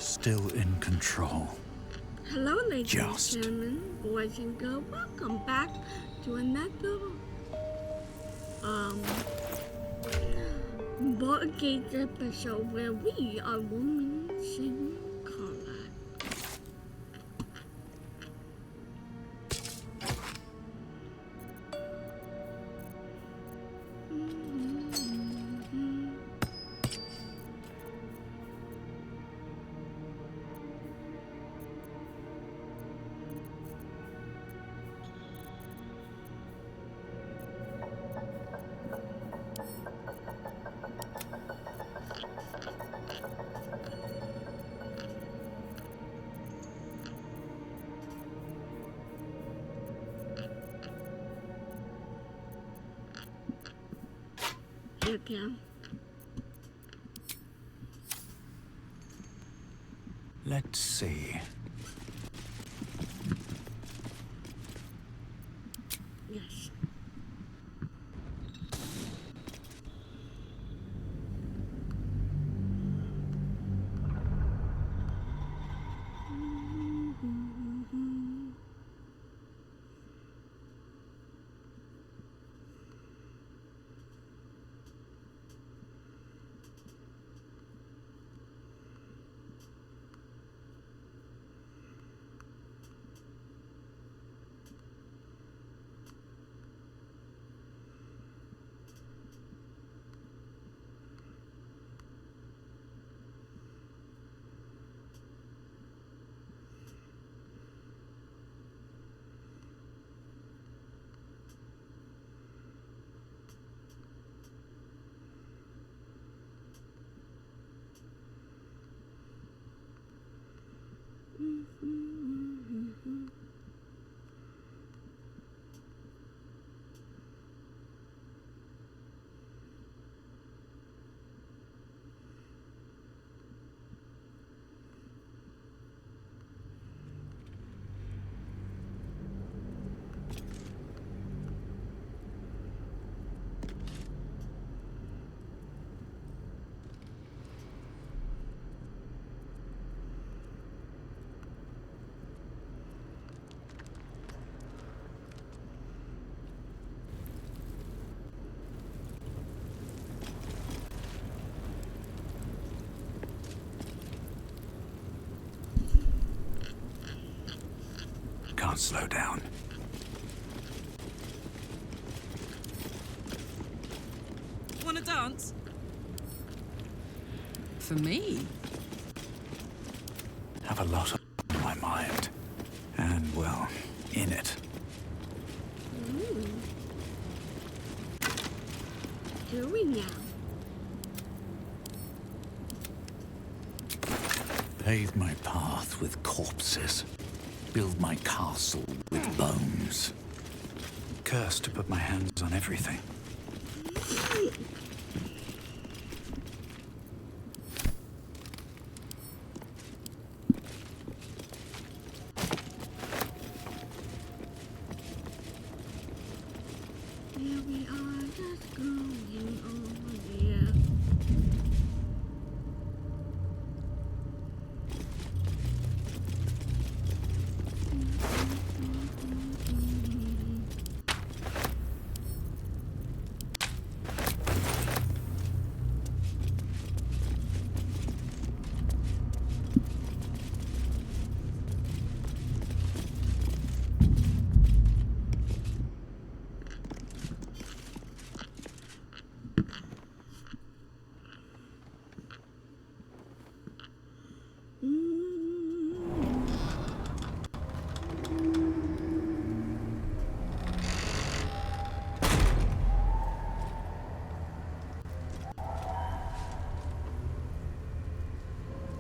still in control. Hello, ladies and gentlemen, boys and girls. Welcome back to another board game episode where we are women singing karlach. Okay. Let's see. Yes. Can't slow down. Want to dance? For me? Have a lot on my mind. And, well, in it. Do we now? Pave my path with corpses. Build my castle with bones. Cursed to put my hands on everything. Here we are, just going on here.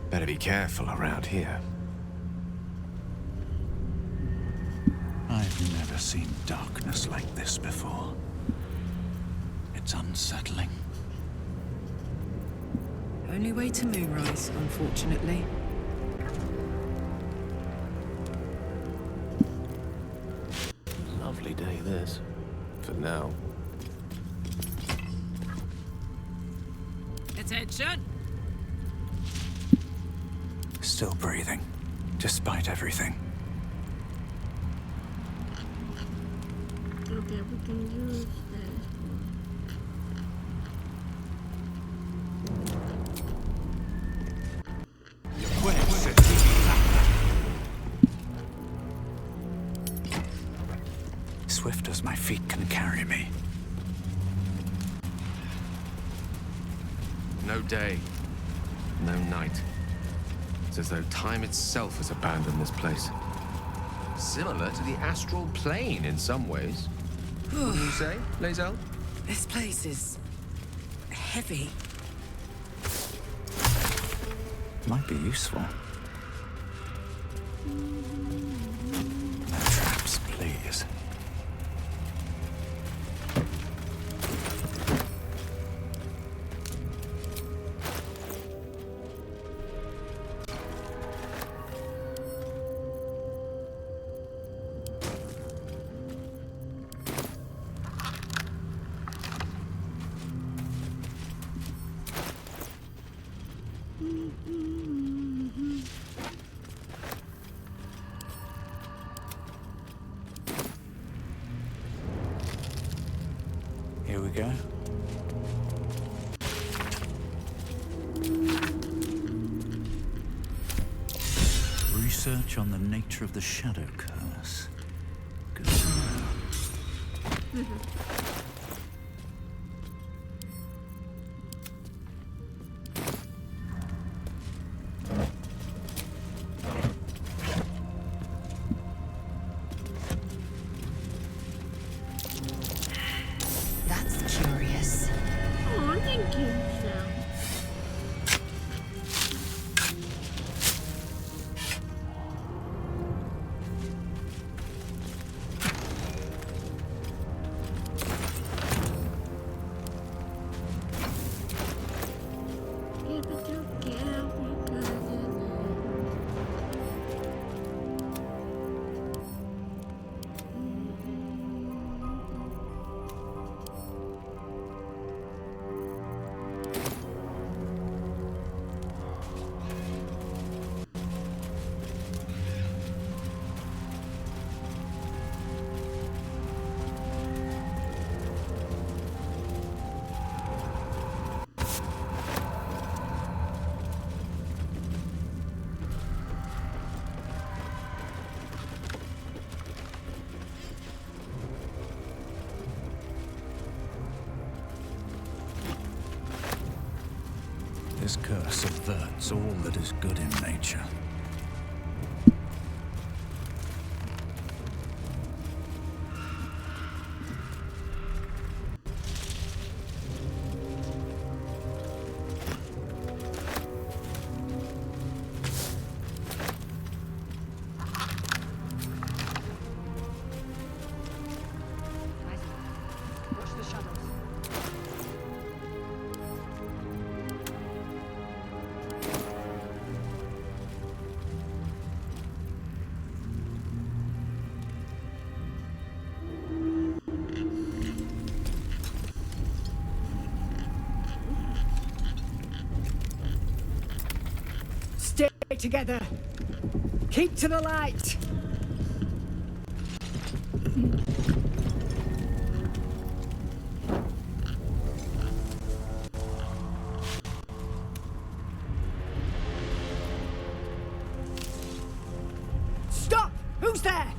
Better be careful around here. I've never seen darkness like this before. It's unsettling. Only way to moonrise, unfortunately. Lovely day, this. For now. Attention! Still breathing, despite everything. Okay, we can use this. Swift as my feet can carry me. No day, no night. It's as though time itself has abandoned this place. Similar to the astral plane in some ways. Wouldn't you say, Lae'zel? This place is heavy. Might be useful. No traps, please. Here we go. Research on the nature of the shadow curse. Good to know. That's curious. Oh, thank you, Phil. Keep it together because This curse averts all that is good in nature. Watch the shadows. Stay together. Keep to the light. Stop! Who's there?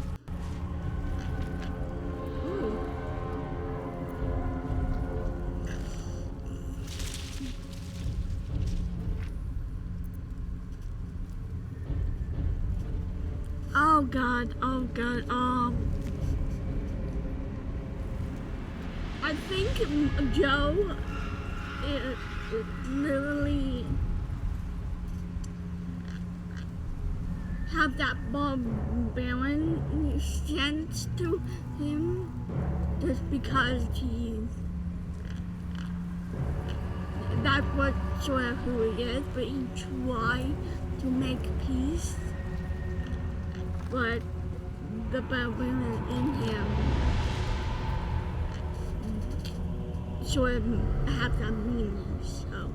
oh god, I think Joe it literally have that barbarian sense to him just because that's what sort of who he is, but he tried to make peace. But the barbarian in him sort of has a meaning, so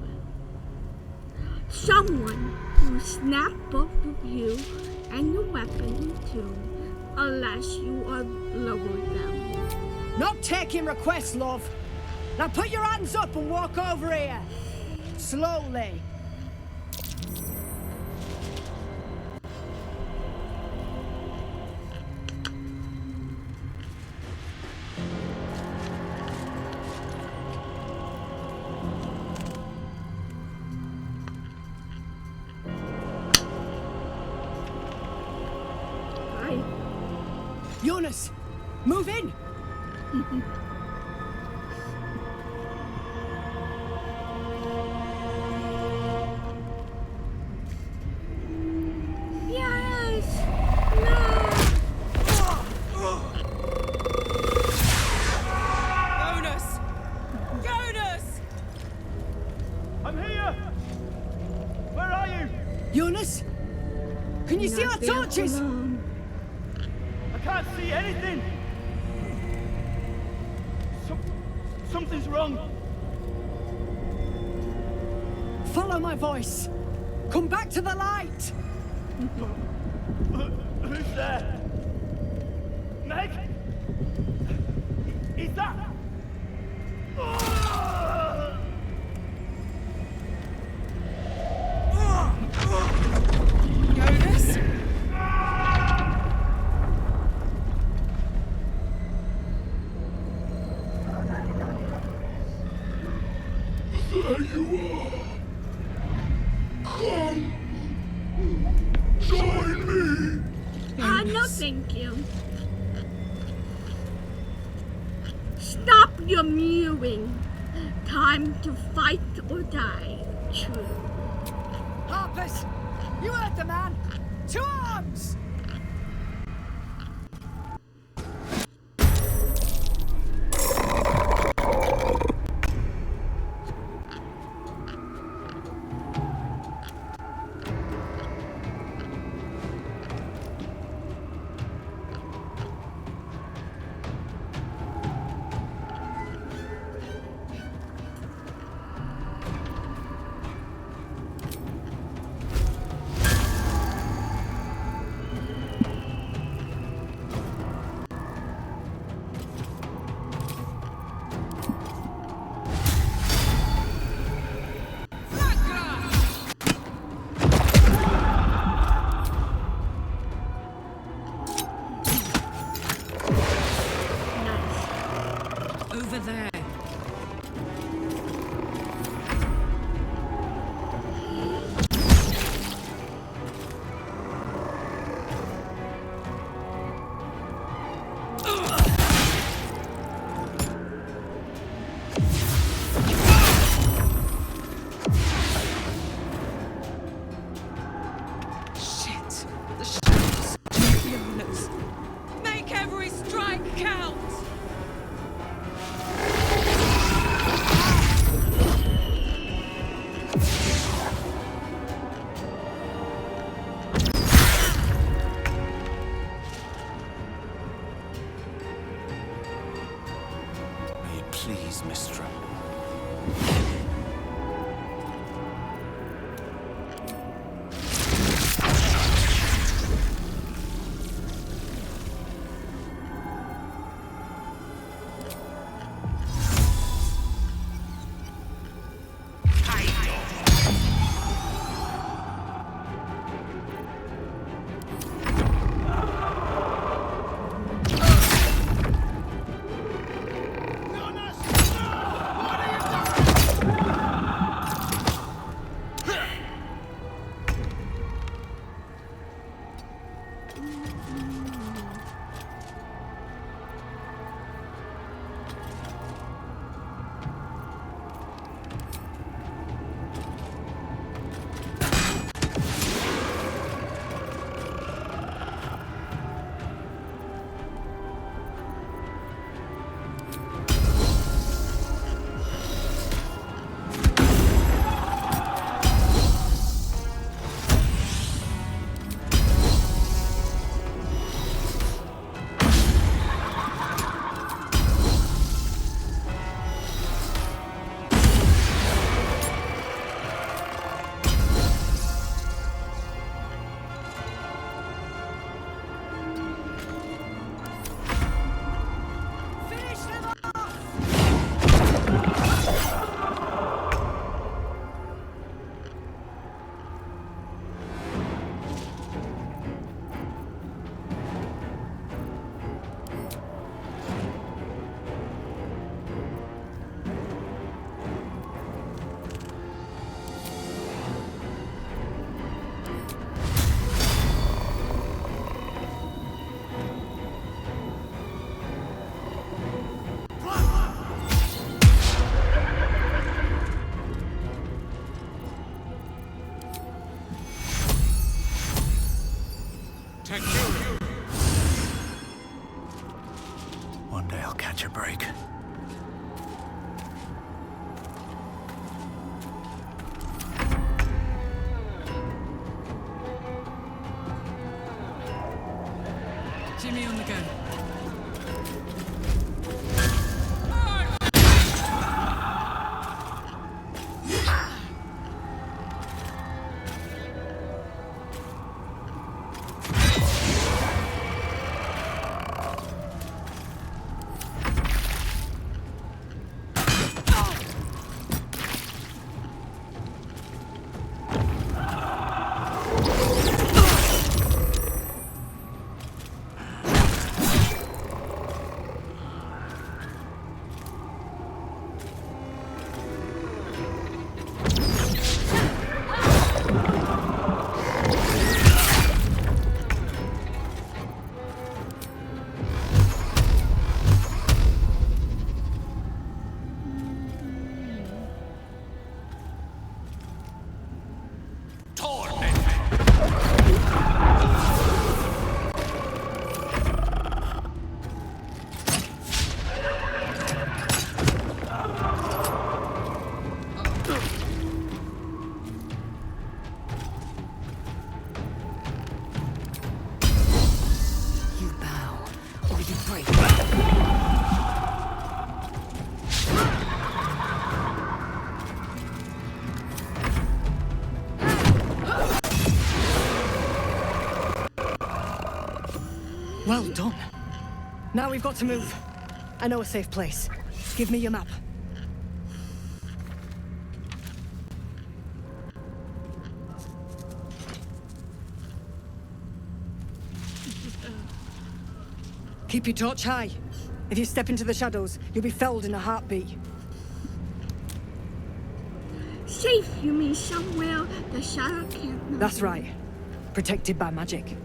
someone who snapped kidnap both of you and the weapon too, unless you are lowered them. Not taking requests, love. Now put your hands up and walk over here. Slowly. Jonas, move in! Yes! No! Jonas! Jonas! I'm here! Where are you? Jonas? Can you see our Not there for torches? long. I can't see anything! Something's wrong. Follow my voice. Come back to the light. Who's there? Meg? Is that... Jonas? There you are. Come. Join me. No thank you. Stop your mewing. Time to fight or die. True. Harpers, you heard the man. To arms! Over there. Shit! The shadows! Jonas! Make every strike count! May it please, Mistra. protect you. One day I'll catch a break. Jimmy on the go. You bow, or you break. Well done. Now we've got to move. I know a safe place. Give me your map. Keep your torch high. If you step into the shadows, you'll be felled in a heartbeat. Safe, you mean somewhere the shadow can't. That's right. Protected by magic.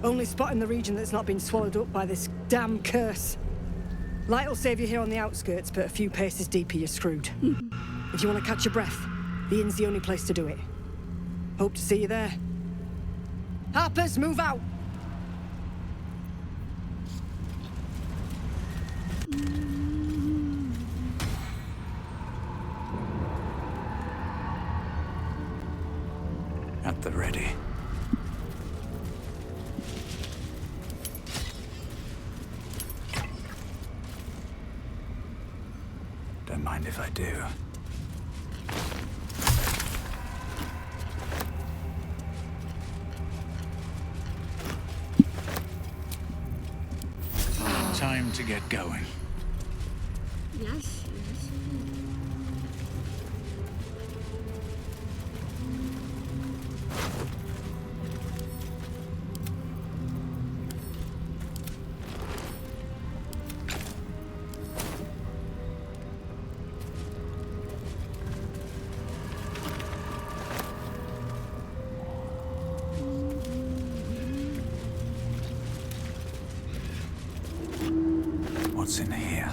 Only spot in the region that's not been swallowed up by this damn curse. Light will save you here on the outskirts, but a few paces deeper you're screwed. If you want to catch your breath, the inn's the only place to do it. Hope to see you there. Harpers, move out! At the ready. Don't mind if I do. Time to get going. Yes, yes. What's in here?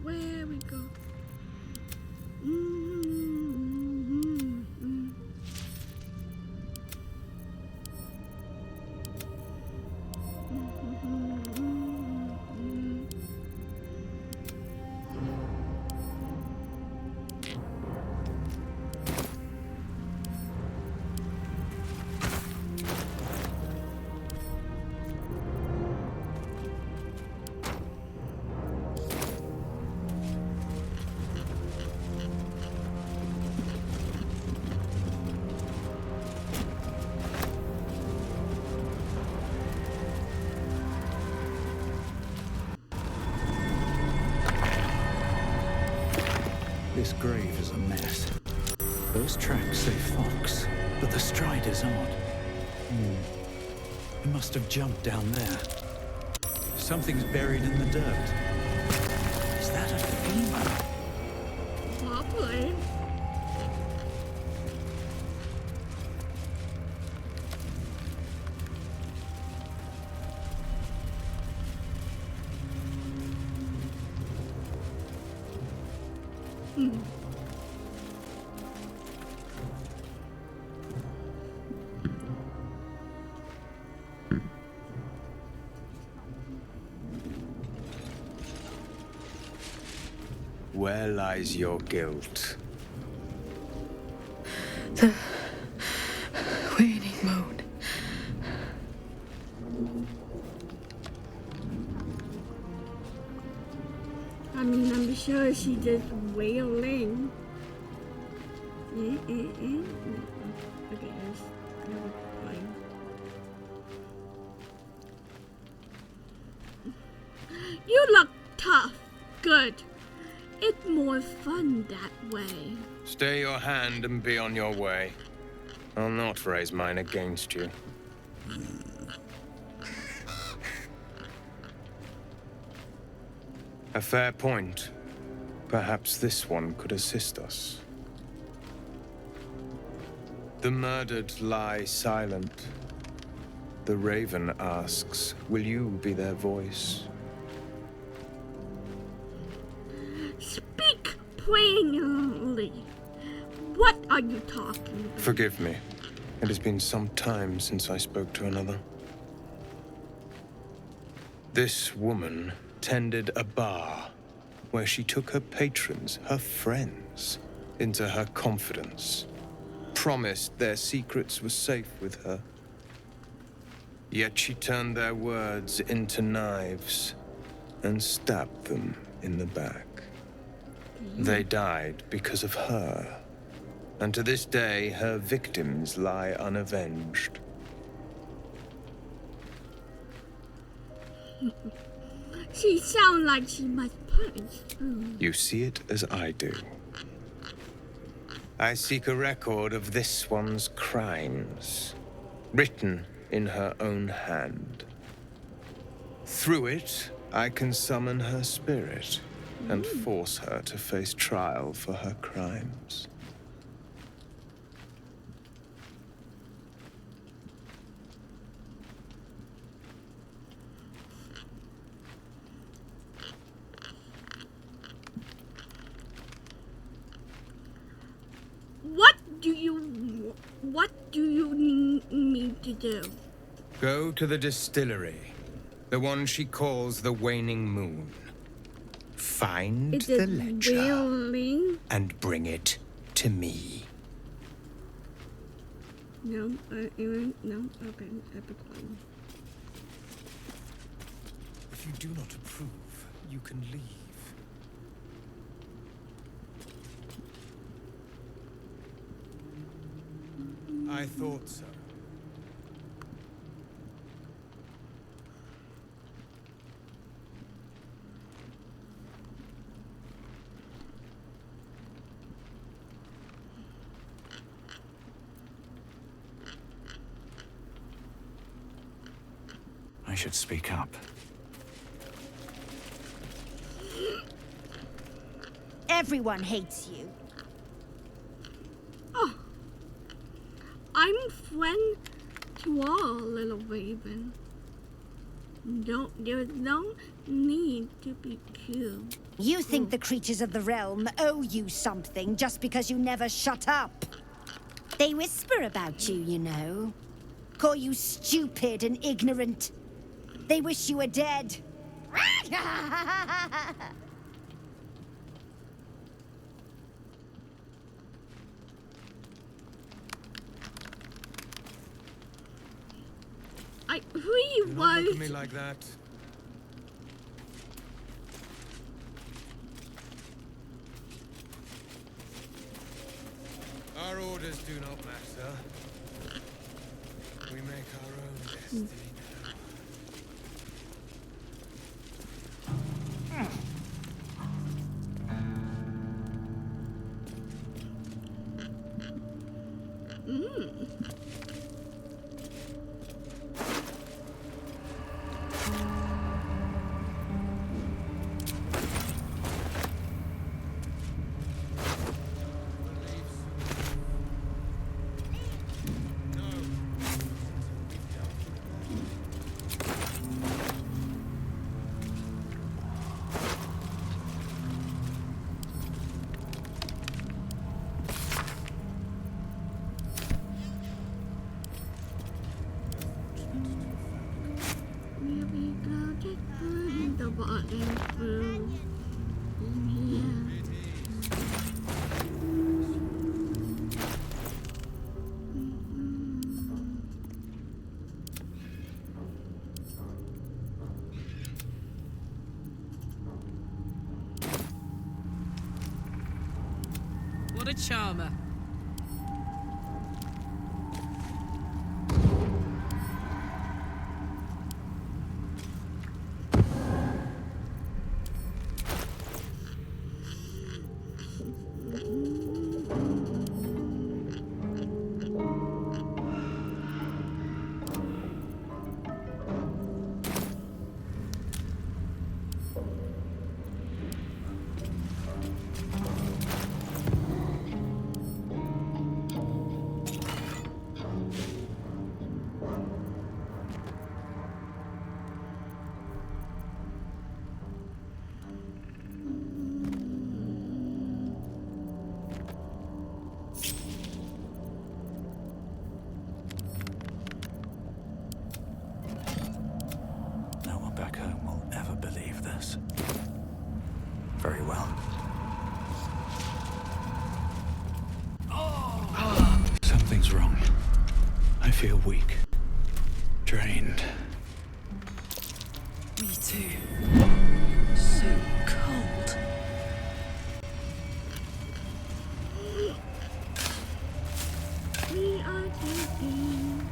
Where we go? This grave is a mess. Those tracks say fox, but the stride is odd. He must have jumped down there. Something's buried in the dirt. Is that a female? Probably. Where lies your guilt? The waning moon. I mean, I'm sure she just wailing. Okay, that's fine. You look tough. Good. It's more fun that way. Stay your hand and be on your way. I'll not raise mine against you. A fair point. Perhaps this one could assist us. The murdered lie silent. The raven asks, will you be their voice? Speak plainly. What are you talking about? Forgive me. It has been some time since I spoke to another. This woman tended a bar where she took her patrons, her friends, into her confidence, promised their secrets were safe with her. Yet she turned their words into knives and stabbed them in the back. They died because of her, and to this day her victims lie unavenged. She sounds like she must punish food. You see it as I do. I seek a record of this one's crimes, written in her own hand. Through it, I can summon her spirit and force her to face trial for her crimes. What do you need me to do? Go to the distillery, the one she calls the Waning Moon. Find Is the it ledger really? and bring it to me. No, no, okay, epic one. If you do not approve, you can leave. I thought so. I should speak up. Everyone hates you. Oh, I'm friend to all, little raven. There's no need to be cute. You think the creatures of the realm owe you something just because you never shut up. They whisper about you, you know. Call you stupid and ignorant. They wish you were dead. Who you Don't was? look at me like that. Our orders do not matter. We make our own destiny now. button through in here. What a charmer. No one back home will ever believe this. Very well. Something's wrong. I feel weak. Drained. Me too. So cold. We are taking.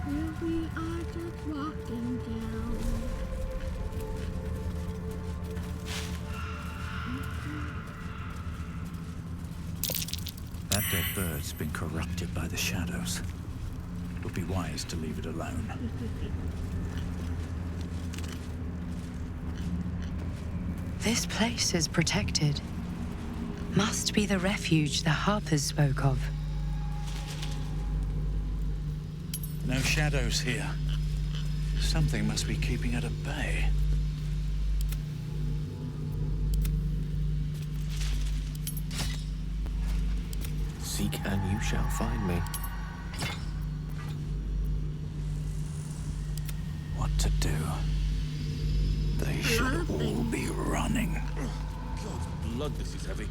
Here we are just walking down. That dead bird's been corrupted by the shadows. It would be wise to leave it alone. This place is protected. Must be the refuge the Harpers spoke of. No shadows here. Something must be keeping it at bay. Seek and you shall find me. What to do? They should all be running. God's blood, this is heavy.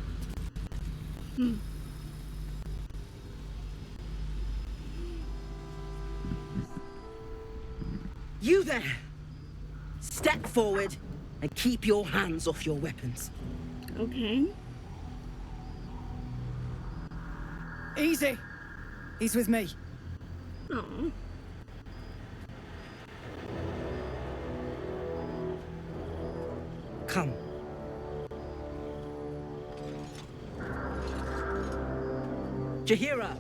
You there! Step forward and keep your hands off your weapons. Okay. Easy. He's with me. Oh. Come. Jahira!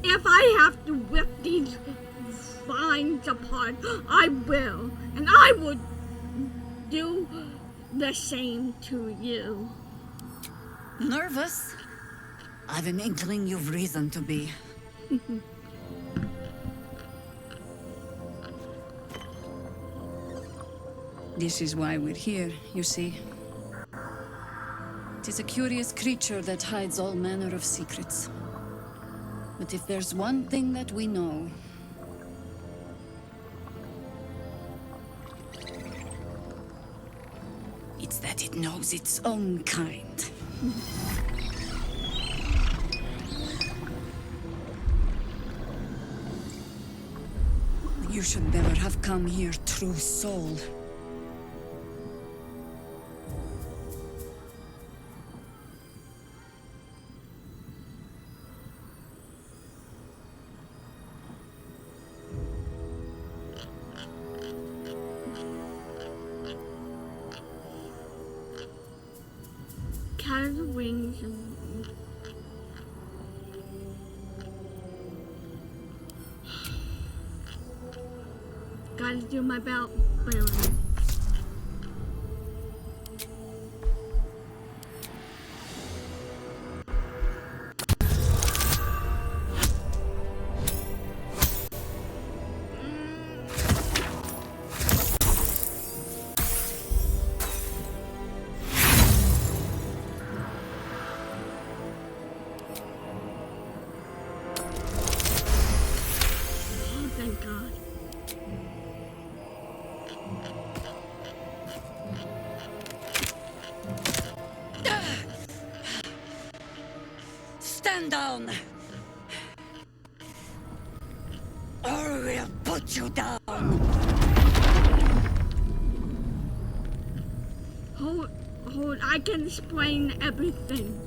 If I have to rip these vines apart, I will. And I would do the same to you. Nervous? I've an inkling you've reason to be. This is why we're here, you see. It is a curious creature that hides all manner of secrets. But if there's one thing that we know, it's that it knows its own kind. You should never have come here, true soul. Cat wings and gotta do my belt bearing. Oh, thank God. Stand down! Or we'll put you down! Hold, I can explain everything.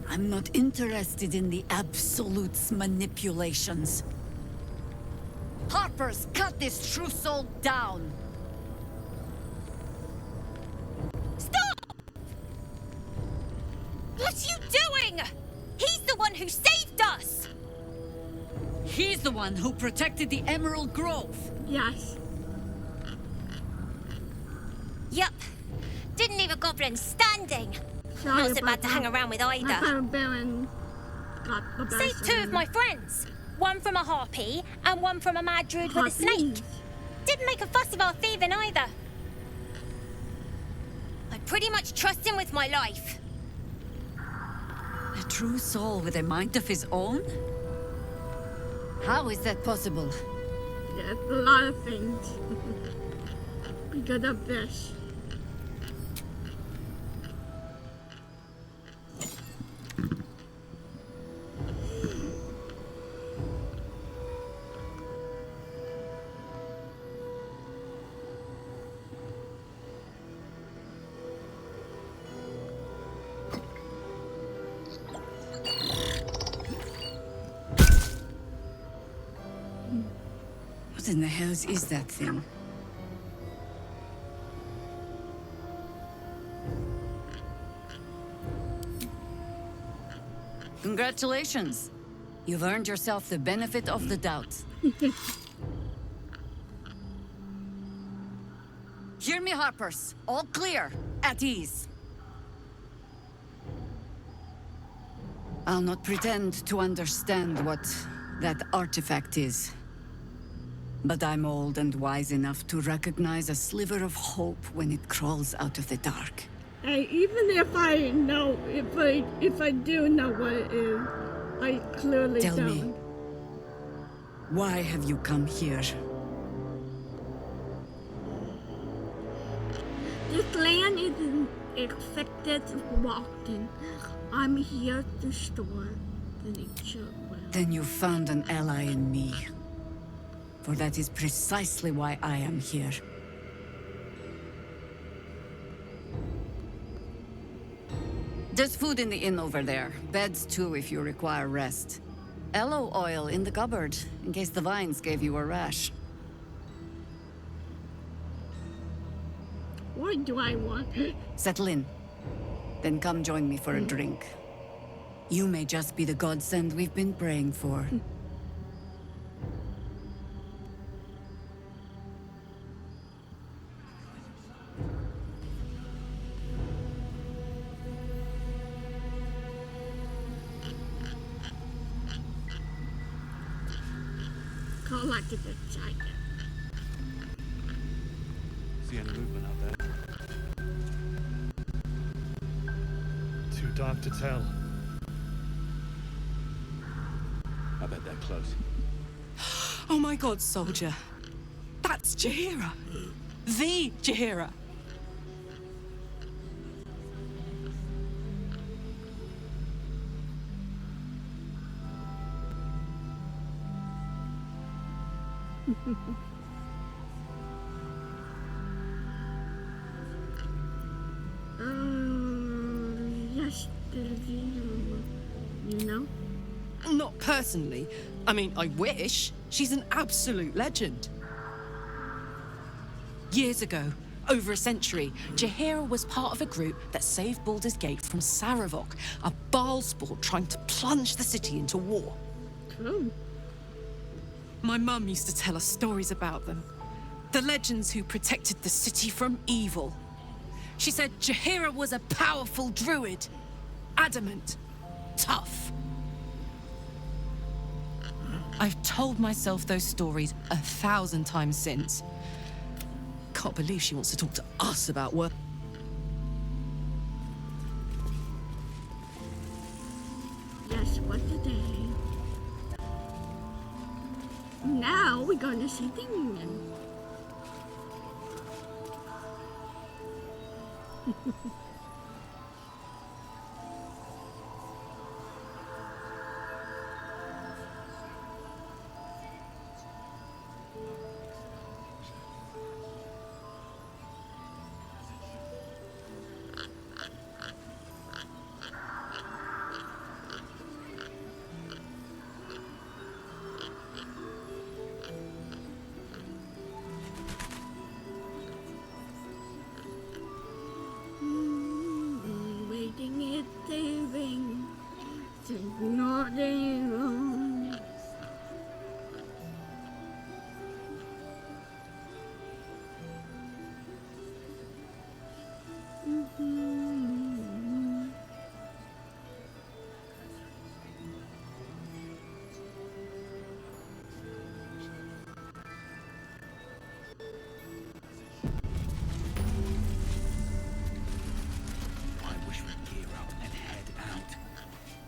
I'm not interested in the Absolute's manipulations. Harpers, cut this true soul down! Stop! What are you doing? He's the one who saved us! He's the one who protected the Emerald Grove. Yes. Yup. Didn't leave a goblin standing. Sorry Not so bad to hang around with My either. friend Baron got the best Saved two of my friends. One from a harpy and one from a mad druid with a snake. Didn't make a fuss about thieving either. I pretty much trust him with my life. A true soul with a mind of his own? How is that possible? There's a lot of things. Because of this. What in the hells is that thing? Congratulations. You've earned yourself the benefit of the doubt. Hear me, Harpers. All clear. At ease. I'll not pretend to understand what that artifact is. But I'm old and wise enough to recognize a sliver of hope when it crawls out of the dark. Hey, even if I know, if I do know what it is, I clearly Tell don't. me, why have you come here? This land isn't expected to walk in. I'm here to store the nature well. Then you found an ally in me. For that is precisely why I am here. There's food in the inn over there. Beds too if you require rest. Aloe oil in the cupboard, in case the vines gave you a rash. What do I want? Settle in. Then come join me for a drink. You may just be the godsend we've been praying for. like to get excited. See any movement out there? Too dark to tell. I bet they're close. Oh my god, soldier. That's Jaheira. The Jaheira. Yesterday, you know? Not personally. I mean, I wish. She's an absolute legend. Years ago, over a century, Jaheira was part of a group that saved Baldur's Gate from Saravok, a Baalsport trying to plunge the city into war. True. My mum used to tell us stories about them. The legends who protected the city from evil. She said Jaheira was a powerful druid. Adamant. Tough. I've told myself those stories 1,000 times since. Can't believe she wants to talk to us about work. Yes, what today? Now we're gonna see Demon.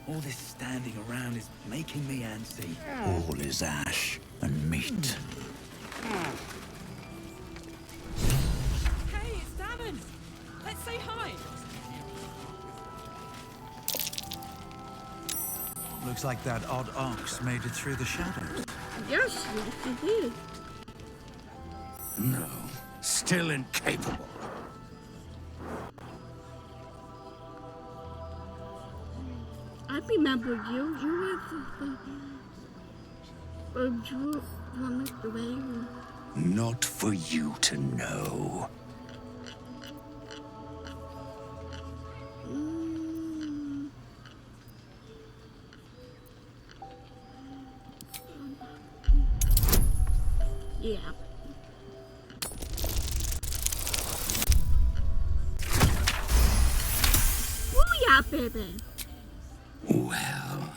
All this standing around is making me antsy. All is ash and meat. Hey, it's Davin! Let's say hi! Looks like that odd ox made it through the shadows. Yes, it did. No, still incapable. I remember you. You were you promised the way. Not for you to know. Yeah. Booyah, baby. Well,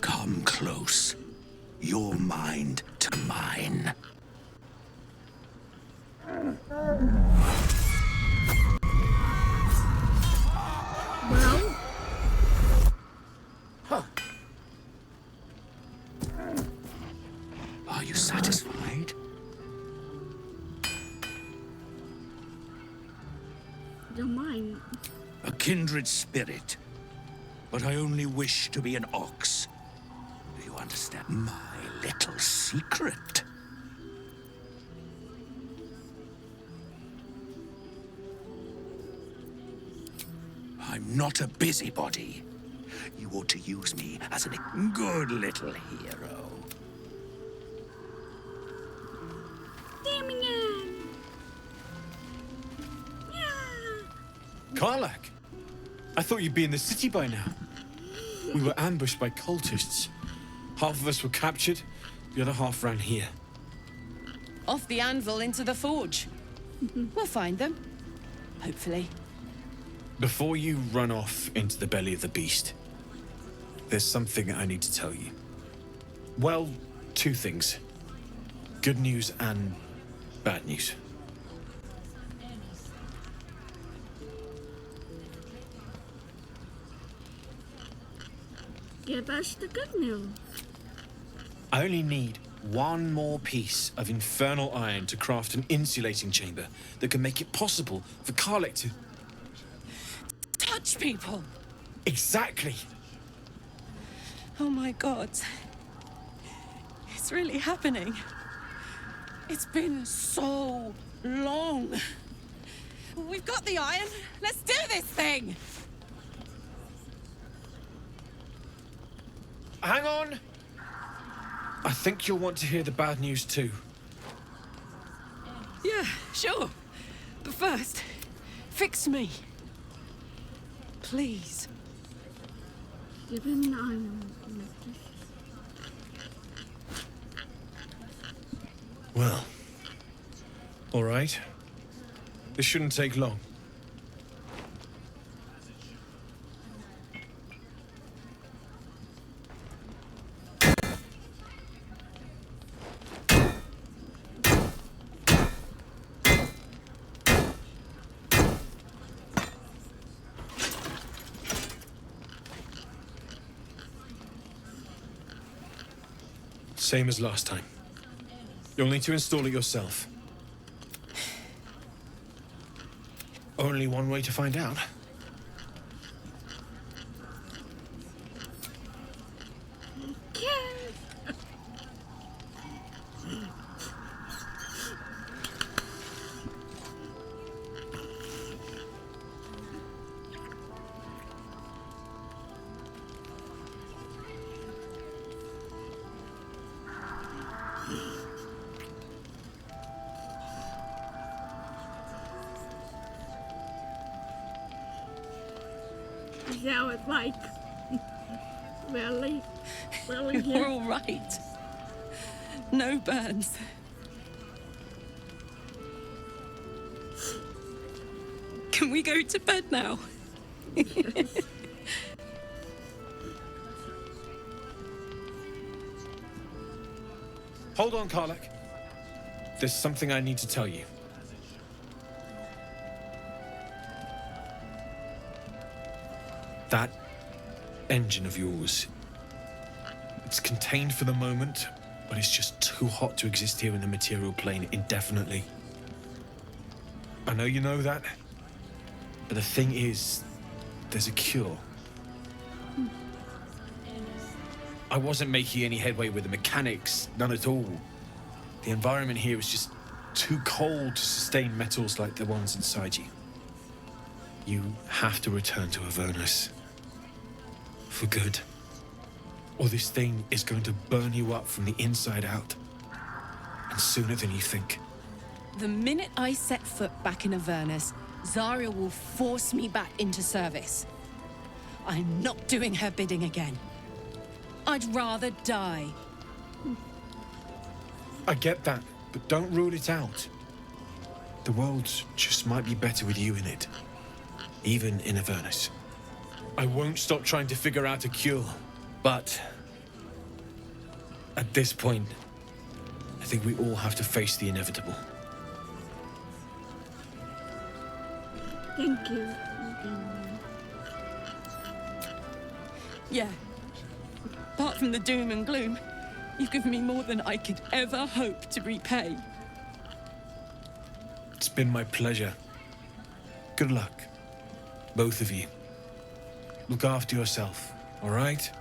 come close. Your mind to mine. Well. Huh. Are you satisfied? Don't mind. A kindred spirit. But I only wish to be an ox. Do you understand my little secret? I'm not a busybody. You ought to use me as a good little hero. Damien! Karlach! I thought you'd be in the city by now. We were ambushed by cultists. Half of us were captured, the other half ran here. Off the anvil into the forge. We'll find them. Hopefully. Before you run off into the belly of the beast, there's something I need to tell you. Well, two things. Good news and bad news. Give us the good news. I only need one more piece of infernal iron to craft an insulating chamber that can make it possible for Karlach to... Touch people! Exactly! Oh my god. It's really happening. It's been so long. We've got the iron. Let's do this thing! Hang on! I think you'll want to hear the bad news too. Yeah, sure. But first, fix me. Please. Give him the iron. Well, all right. This shouldn't take long. Same as last time. You'll need to install it yourself. Only one way to find out. Now it's like, really? Really? You're all right. No burns. Can we go to bed now? Hold on, Karlach. There's something I need to tell you. That engine of yours, it's contained for the moment, but it's just too hot to exist here in the material plane indefinitely. I know you know that, but the thing is, there's a cure. I wasn't making any headway with the mechanics, none at all. The environment here is just too cold to sustain metals like the ones inside you. You have to return to Avernus. For good. Or this thing is going to burn you up from the inside out. And sooner than you think. The minute I set foot back in Avernus, Zarya will force me back into service. I'm not doing her bidding again. I'd rather die. I get that, but don't rule it out. The world just might be better with you in it. Even in Avernus. I won't stop trying to figure out a cure, but at this point, I think we all have to face the inevitable. Thank you. Yeah. Apart from the doom and gloom, you've given me more than I could ever hope to repay. It's been my pleasure. Good luck, both of you. Look after yourself, all right?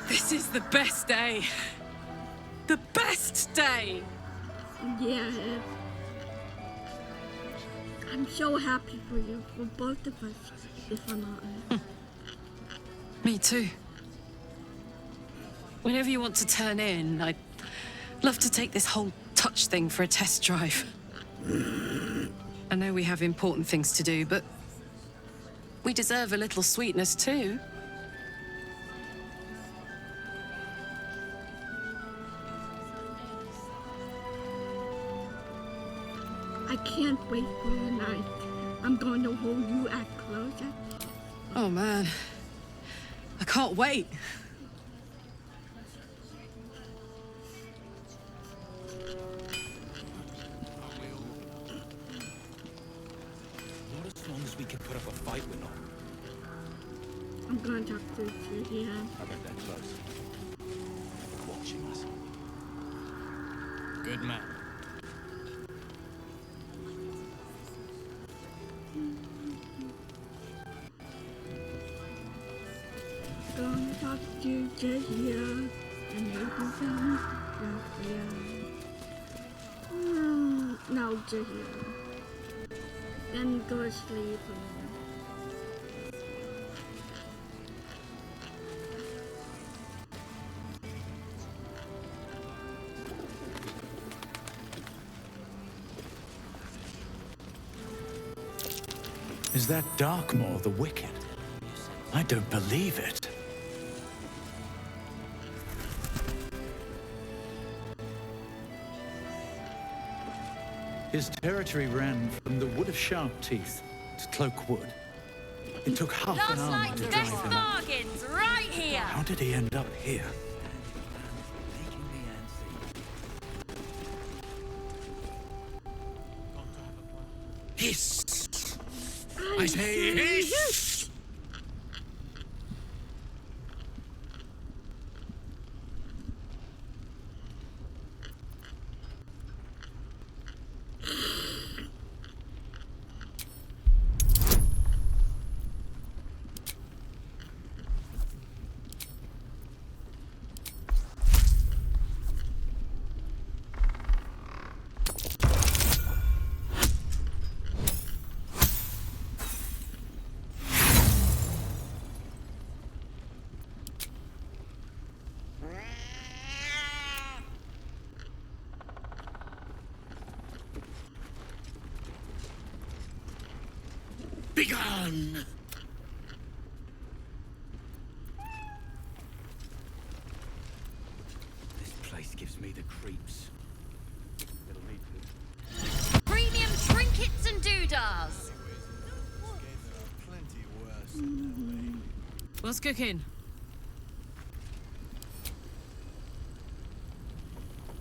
This is the best day. The best day! Yeah. I'm so happy for you, for both of us, if I'm honest. Me too. Whenever you want to turn in, I'd love to take this whole touch thing for a test drive. I know we have important things to do, but We deserve a little sweetness too. I can't wait for the night. I'm going to hold you at closure. Oh man, I can't wait. Not as long as we can put up a fight, we're not. I'm going to talk to you here. I bet they're close. Watching us. Good man. Gonna talk to Jahia and maybe some Jahia. No, Jahia. Then go to sleep. Is that Darkmoor the Wicked? I don't believe it. His territory ran from the Wood of Sharp Teeth to Cloak Wood. It took half an army to drive him out. bargains right here. How did he end up here? Hiss! I say hiss! Begone! This place gives me the creeps. It'll need to. Premium trinkets and doodahs. What's cooking?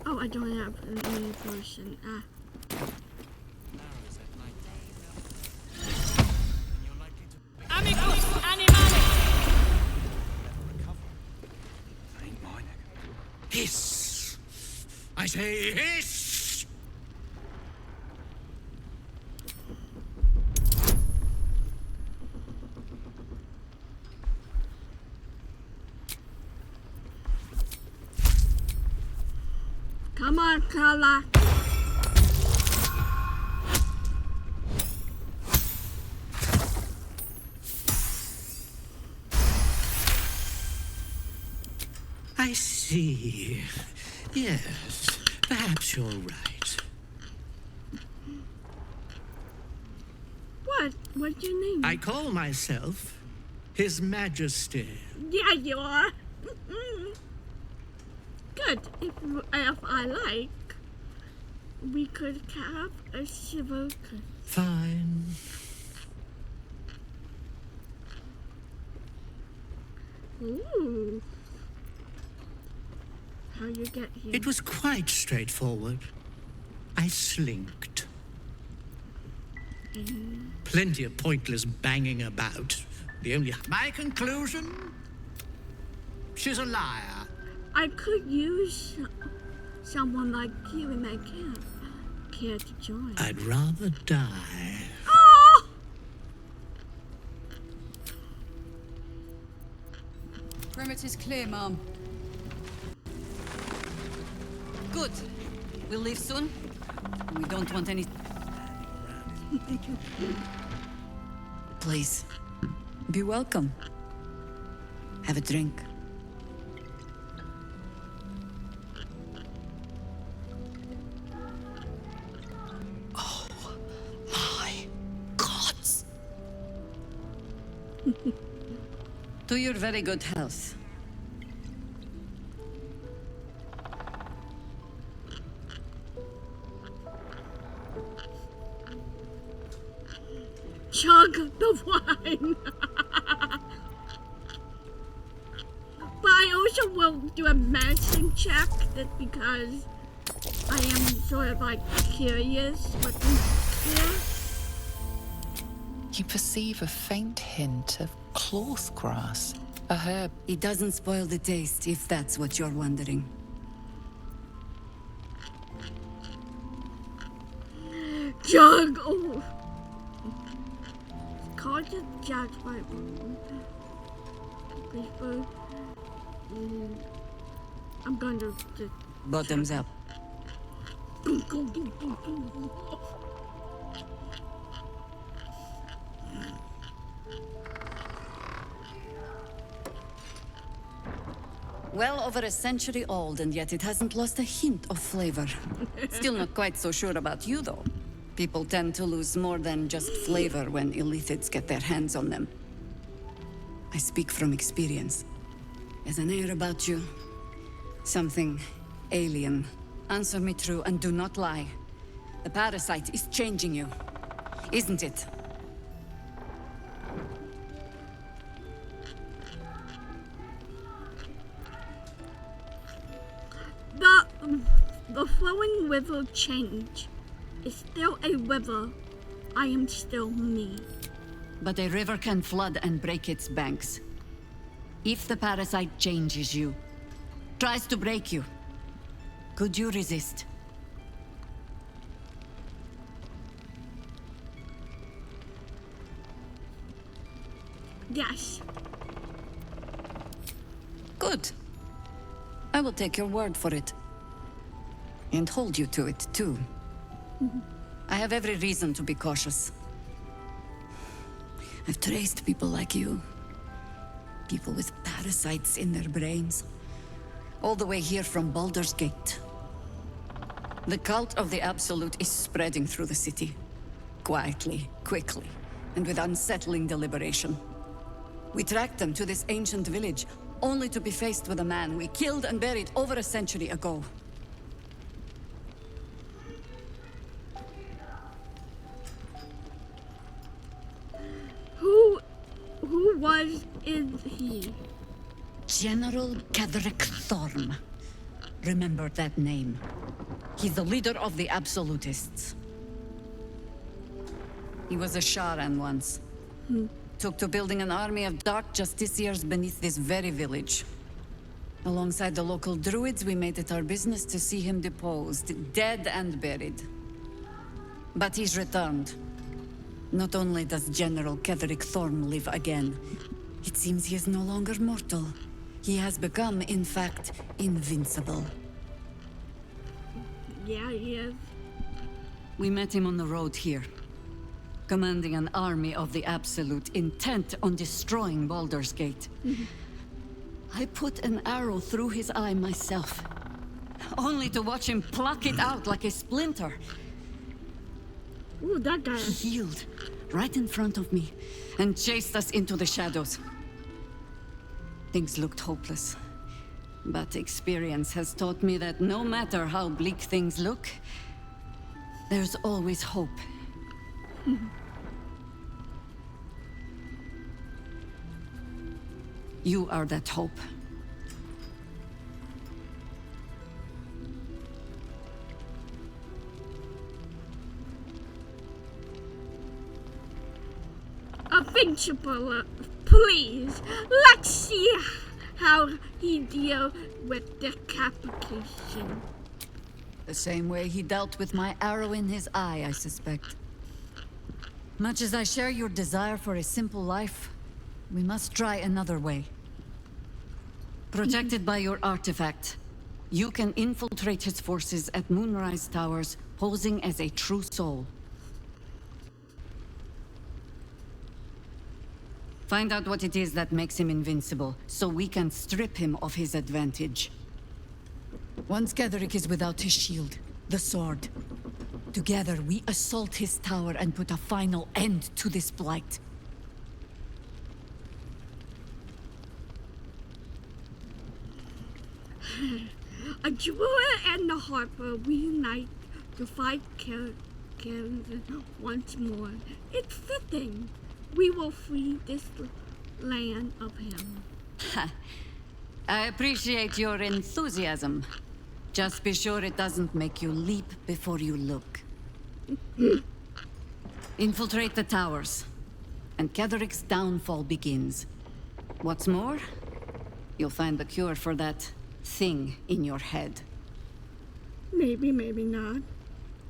Oh, I don't have any potion. Ah. Amicus animalis! Ain't mine. Hiss! I say hiss! Come on, karlach. I see. Yes, perhaps you're right. What? What's your name? I call myself His Majesty. Yeah, you are. Good. If I like, we could have a civil. Fine. Ooh. How you get here? It was quite straightforward. I slinked. Plenty of pointless banging about. My conclusion? She's a liar. I could use someone like you in that camp. Care to join? I'd rather die. Oh! Perimeter's clear, Mom. Good. We'll leave soon. We don't want any... Please, be welcome. Have a drink. Oh, my gods. To your very good health. Chug the wine. But I also will do a medicine check that because I am sort of like curious what's here. You perceive a faint hint of cloth grass, a herb. It doesn't spoil the taste, if that's what you're wondering. Jug! Oh! Called it Jug by I'm going to just... Bottoms up. Well over a century old, and yet it hasn't lost a hint of flavor. Still not quite so sure about you, though. People tend to lose more than just flavor when illithids get their hands on them. I speak from experience. There's an air about you. Something alien. Answer me true and do not lie. The parasite is changing you, isn't it? The flowing river change. It's still a river. I am still me. But a river can flood and break its banks. If the parasite changes you, tries to break you, could you resist? Yes. Good. I will take your word for it. And hold you to it, too. I have every reason to be cautious. I've traced people like you. People with parasites in their brains. All the way here from Baldur's Gate. The cult of the Absolute is spreading through the city. Quietly, quickly, and with unsettling deliberation. We tracked them to this ancient village, only to be faced with a man we killed and buried over a century ago. Is he? General Ketherick Thorm. Remember that name. He's the leader of the Absolutists. He was a Sharan once. Took to building an army of dark justiciars beneath this very village. Alongside the local druids, we made it our business to see him deposed, dead and buried. But he's returned. Not only does General Ketherick Thorm live again, it seems he is no longer mortal. He has become, in fact, invincible. Yeah, he is. We met him on the road here, commanding an army of the Absolute, intent on destroying Baldur's Gate. I put an arrow through his eye myself, only to watch him pluck it out like a splinter. Ooh, that guy. He healed right in front of me and chased us into the shadows. Things looked hopeless, but experience has taught me that no matter how bleak things look, there's always hope. You are that hope. Invincible, please. Let's see how he deals with decapitation. The same way he dealt with my arrow in his eye, I suspect. Much as I share your desire for a simple life, we must try another way. Protected by your artifact, you can infiltrate his forces at Moonrise Towers, posing as a true soul. Find out what it is that makes him invincible, so we can strip him of his advantage. Once Ketherick is without his shield, the sword, together we assault his tower and put a final end to this blight. A druid and the harper reunite to fight Karen's once more. It's fitting. We will free this land of him. I appreciate your enthusiasm. Just be sure it doesn't make you leap before you look. Infiltrate the towers, and Ketherick's downfall begins. What's more, you'll find the cure for that thing in your head. Maybe, maybe not.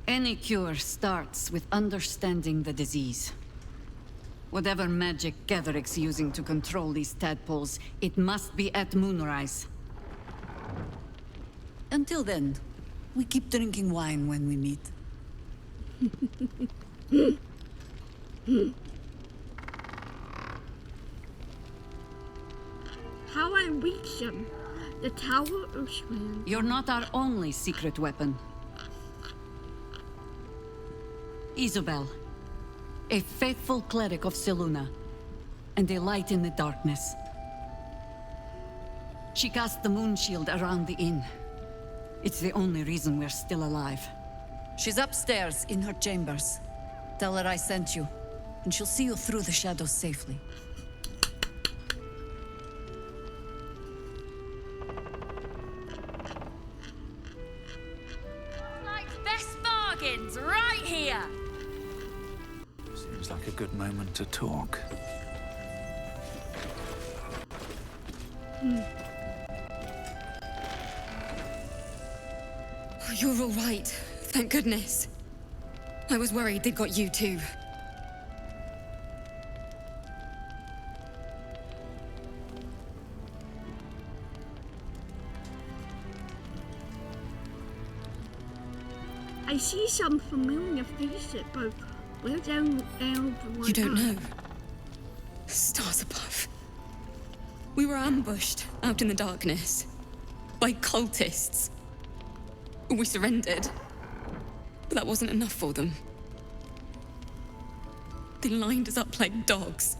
Any cure starts with understanding the disease. Whatever magic Ketherick's using to control these tadpoles, it must be at moonrise. Until then, we keep drinking wine when we meet. How I reach him? The Tower of Strand. You're not our only secret weapon. Isobel, a faithful cleric of Selûne, and a light in the darkness. She cast the moon shield around the inn. It's the only reason we're still alive. She's upstairs in her chambers. Tell her I sent you, and she'll see you through the shadows safely. Like best bargains right here. Seems like a good moment to talk. Oh, you're all right. Thank goodness. I was worried they'd got you too. I see some familiar faces, but where down the You don't know. Stars above. We were ambushed out in the darkness by cultists. We surrendered, but that wasn't enough for them. They lined us up like dogs.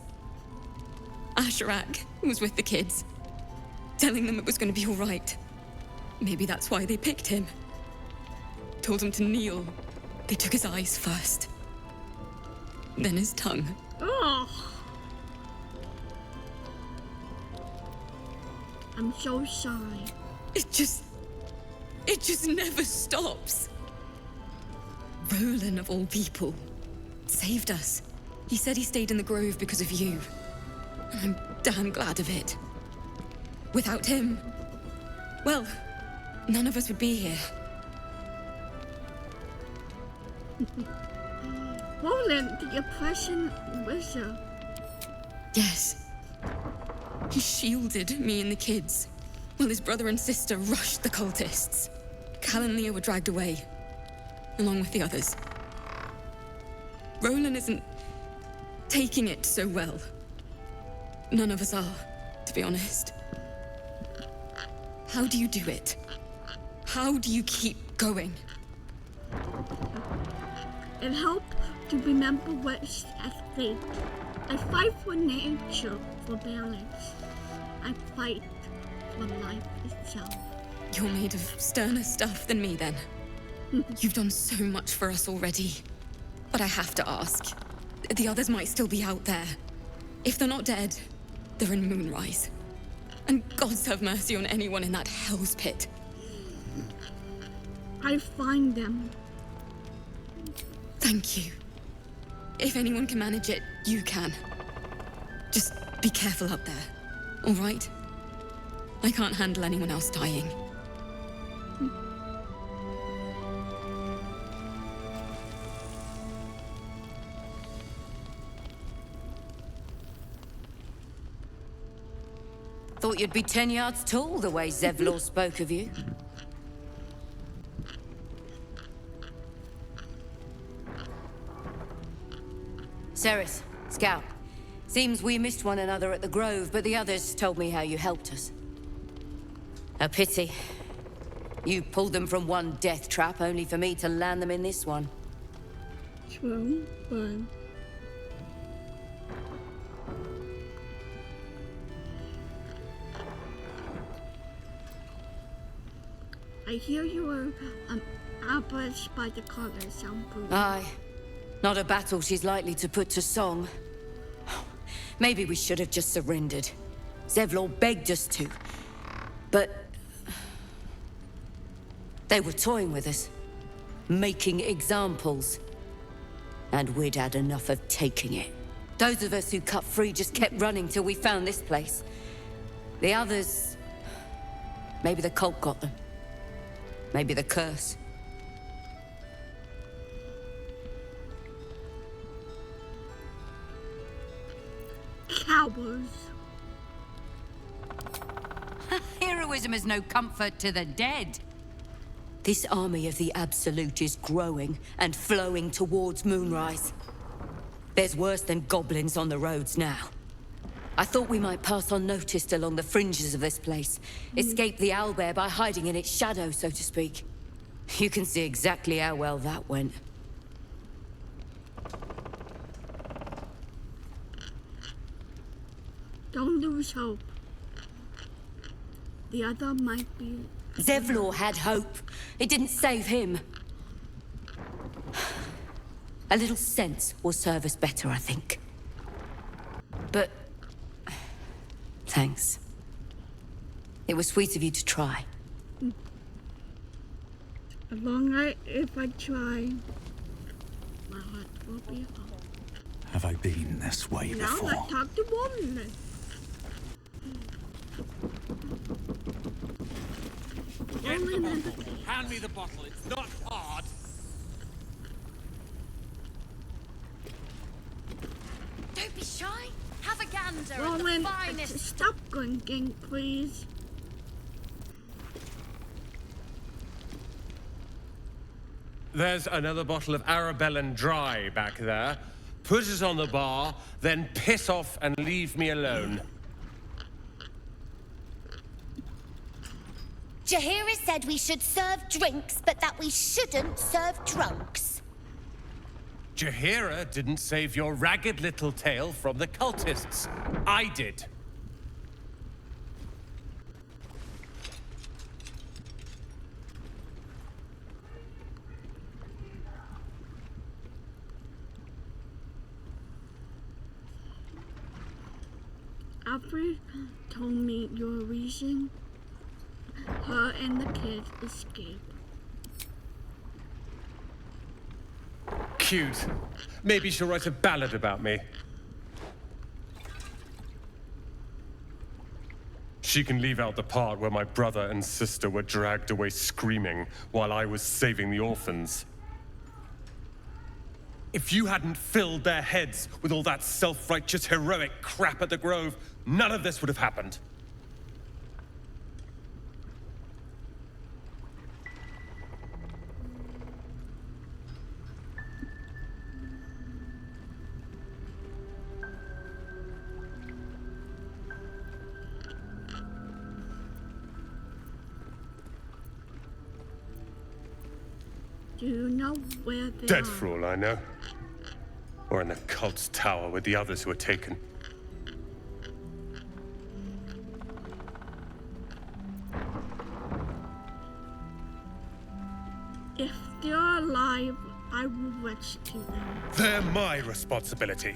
Asherak was with the kids, telling them it was going to be all right. Maybe that's why they picked him. Told him to kneel. They took his eyes first, then his tongue. Oh. I'm so sorry. It just never stops. Roland, of all people, saved us. He said he stayed in the grove because of you. And I'm damn glad of it. Without him, well, none of us would be here. Roland, the oppression wizard. Yes. He shielded me and the kids, while his brother and sister rushed the cultists. Cal and Leah were dragged away, along with the others. Roland isn't taking it so well. None of us are, to be honest. How do you do it? How do you keep going? It helps to remember what's at stake. I fight for nature, for balance. I fight for life itself. You're made of sterner stuff than me, then. You've done so much for us already. But I have to ask. The others might still be out there. If they're not dead, they're in Moonrise. And gods have mercy on anyone in that hell's pit. I'll find them. Thank you. If anyone can manage it, you can. Just be careful up there, all right? I can't handle anyone else dying. Thought you'd be 10 yards tall the way Zevlor spoke of you. Ceres, Scout. Seems we missed one another at the Grove, but the others told me how you helped us. A pity. You pulled them from one death trap, only for me to land them in this one. True, but... I hear you were ambushed by the colors. Sound brutal. Aye. Not a battle she's likely to put to song. Maybe we should have just surrendered. Zevlor begged us to. But they were toying with us. Making examples. And we'd had enough of taking it. Those of us who cut free just kept running till we found this place. The others... Maybe the cult got them. Maybe the curse. Cowards. Heroism is no comfort to the dead. This army of the Absolute is growing and flowing towards Moonrise. There's worse than goblins on the roads now. I thought we might pass unnoticed along the fringes of this place. Escape the owlbear by hiding in its shadow, so to speak. You can see exactly how well that went. Don't lose hope. The other might be... Zevlor had hope. It didn't save him. A little sense will serve us better, I think. But... thanks. It was sweet of you to try. As long as if I try, my heart will be whole. Have I been this way Now before? let's talk to woman. Get the bottle. Hand me the bottle. It's not hard. Don't be shy. Have a gander at Woman, the finest. stop drinking, please. There's another bottle of Arabellan Dry back there. Put it on the bar, then piss off and leave me alone. Jaheira said we should serve drinks, but that we shouldn't serve drunks. Jaheira didn't save your ragged little tail from the cultists. I did. Alfred told me your reason her and the kids escaped. Cute. Maybe she'll write a ballad about me. She can leave out the part where my brother and sister were dragged away screaming while I was saving the orphans. If you hadn't filled their heads with all that self-righteous heroic crap at the Grove, none of this would have happened. Do you know where they Dead are? for all I know. Or in the cult's tower with the others who were taken. If they're alive, I will rescue them. They're my responsibility.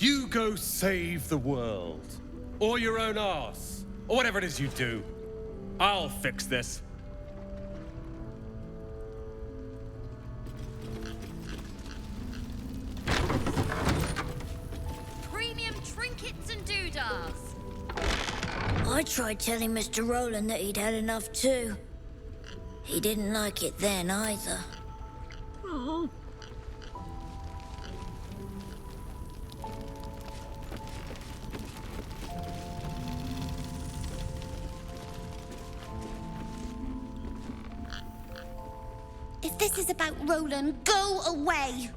You go save the world. Or your own arse. Or whatever it is you do. I'll fix this. Premium trinkets and doodahs. I tried telling Mr. Rowland that he'd had enough too. He didn't like it then either. Oh. If this is about Roland, go away.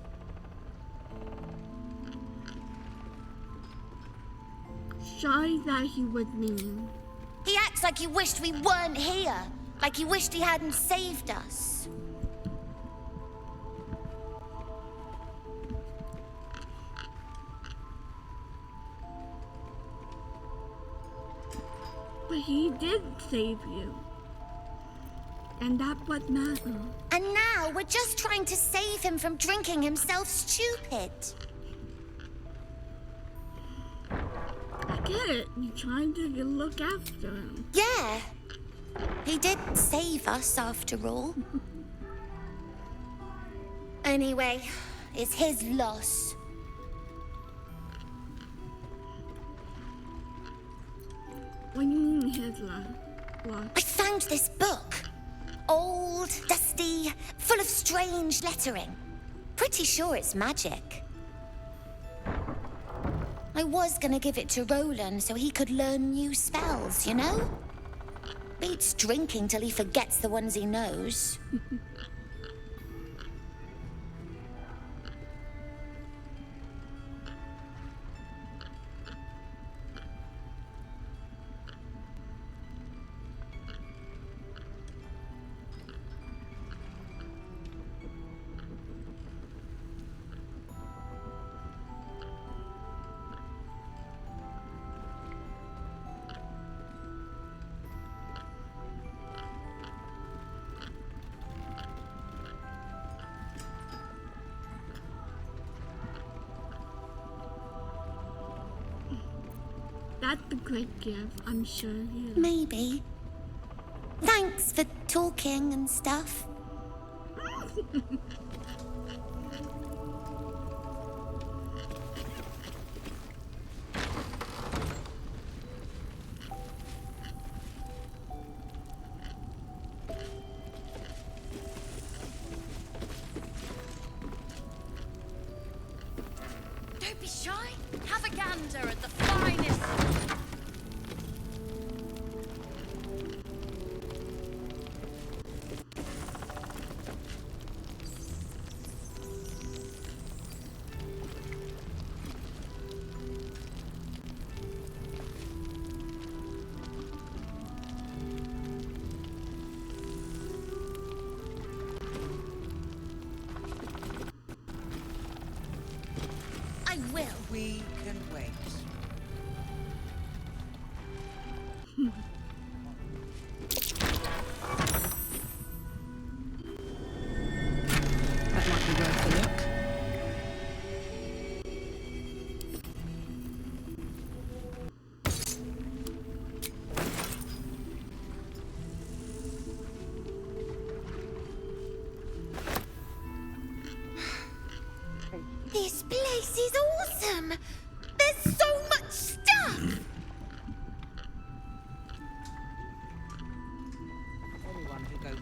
Sorry that he was mean. He acts like he wished we weren't here. Like he wished he hadn't saved us. But he did save you. And that's what matters. And now we're just trying to save him from drinking himself stupid. I get it. You're trying to look after him. Yeah. He did save us after all. Anyway, it's his loss. What do you mean his loss? I found this book. Old, dusty, full of strange lettering. Pretty sure it's magic. I was gonna give it to Roland so he could learn new spells, you know? Beats drinking till he forgets the ones he knows. That's a great gift, I'm sure he is. Maybe. Thanks for talking and stuff. Don't be shy. Have a gander at the finest. I will. We can wait. That might be worth a look. This place is awesome! There's so much stuff! Anyone who goes.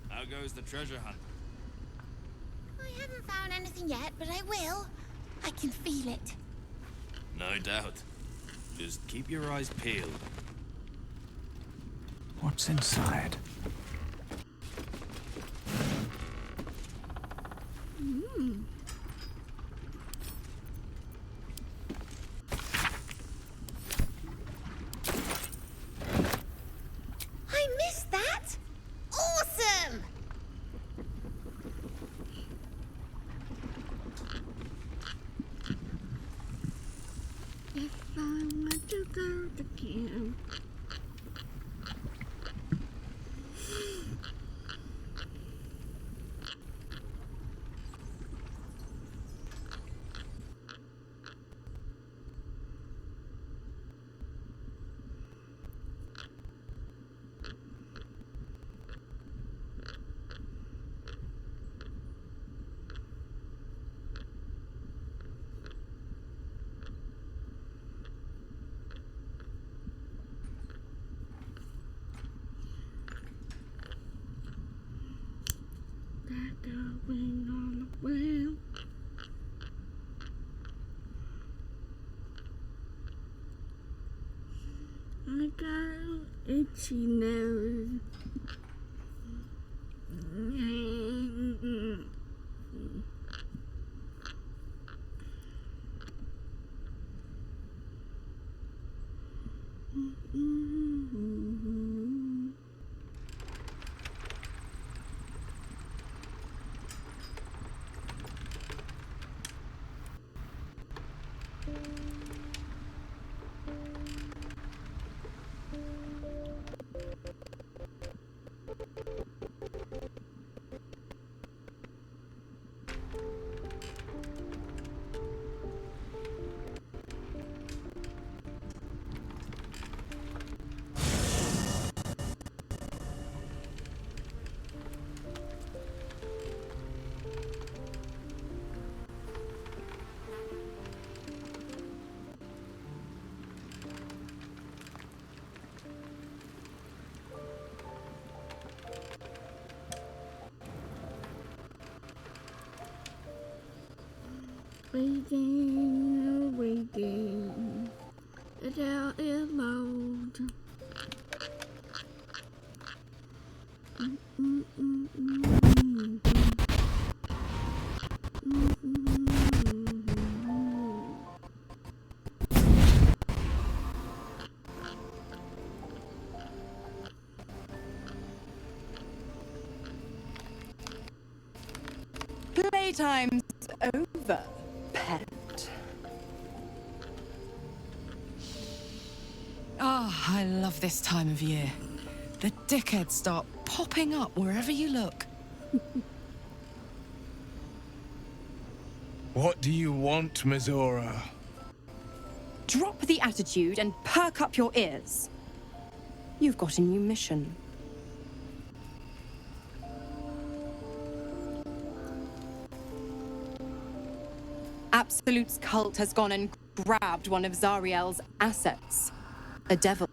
How goes the treasure hunt? I haven't found anything yet, but I will. I can feel it. No doubt. Just keep your eyes peeled. What's inside? I missed that! Awesome! If I want to go to camp. Waiting on the wheel. I got itchy nose. Waiting, it'll load. Playtime's over, pet. Ah, I love this time of year. The dickheads start popping up wherever you look. What do you want, Mizora? Drop the attitude and perk up your ears. You've got a new mission. Absolute's cult has gone and grabbed one of Zariel's assets. A devil,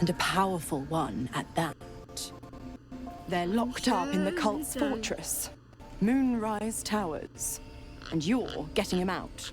and a powerful one at that. They're locked up in the cult's fortress, Moonrise Towers, and you're getting him out.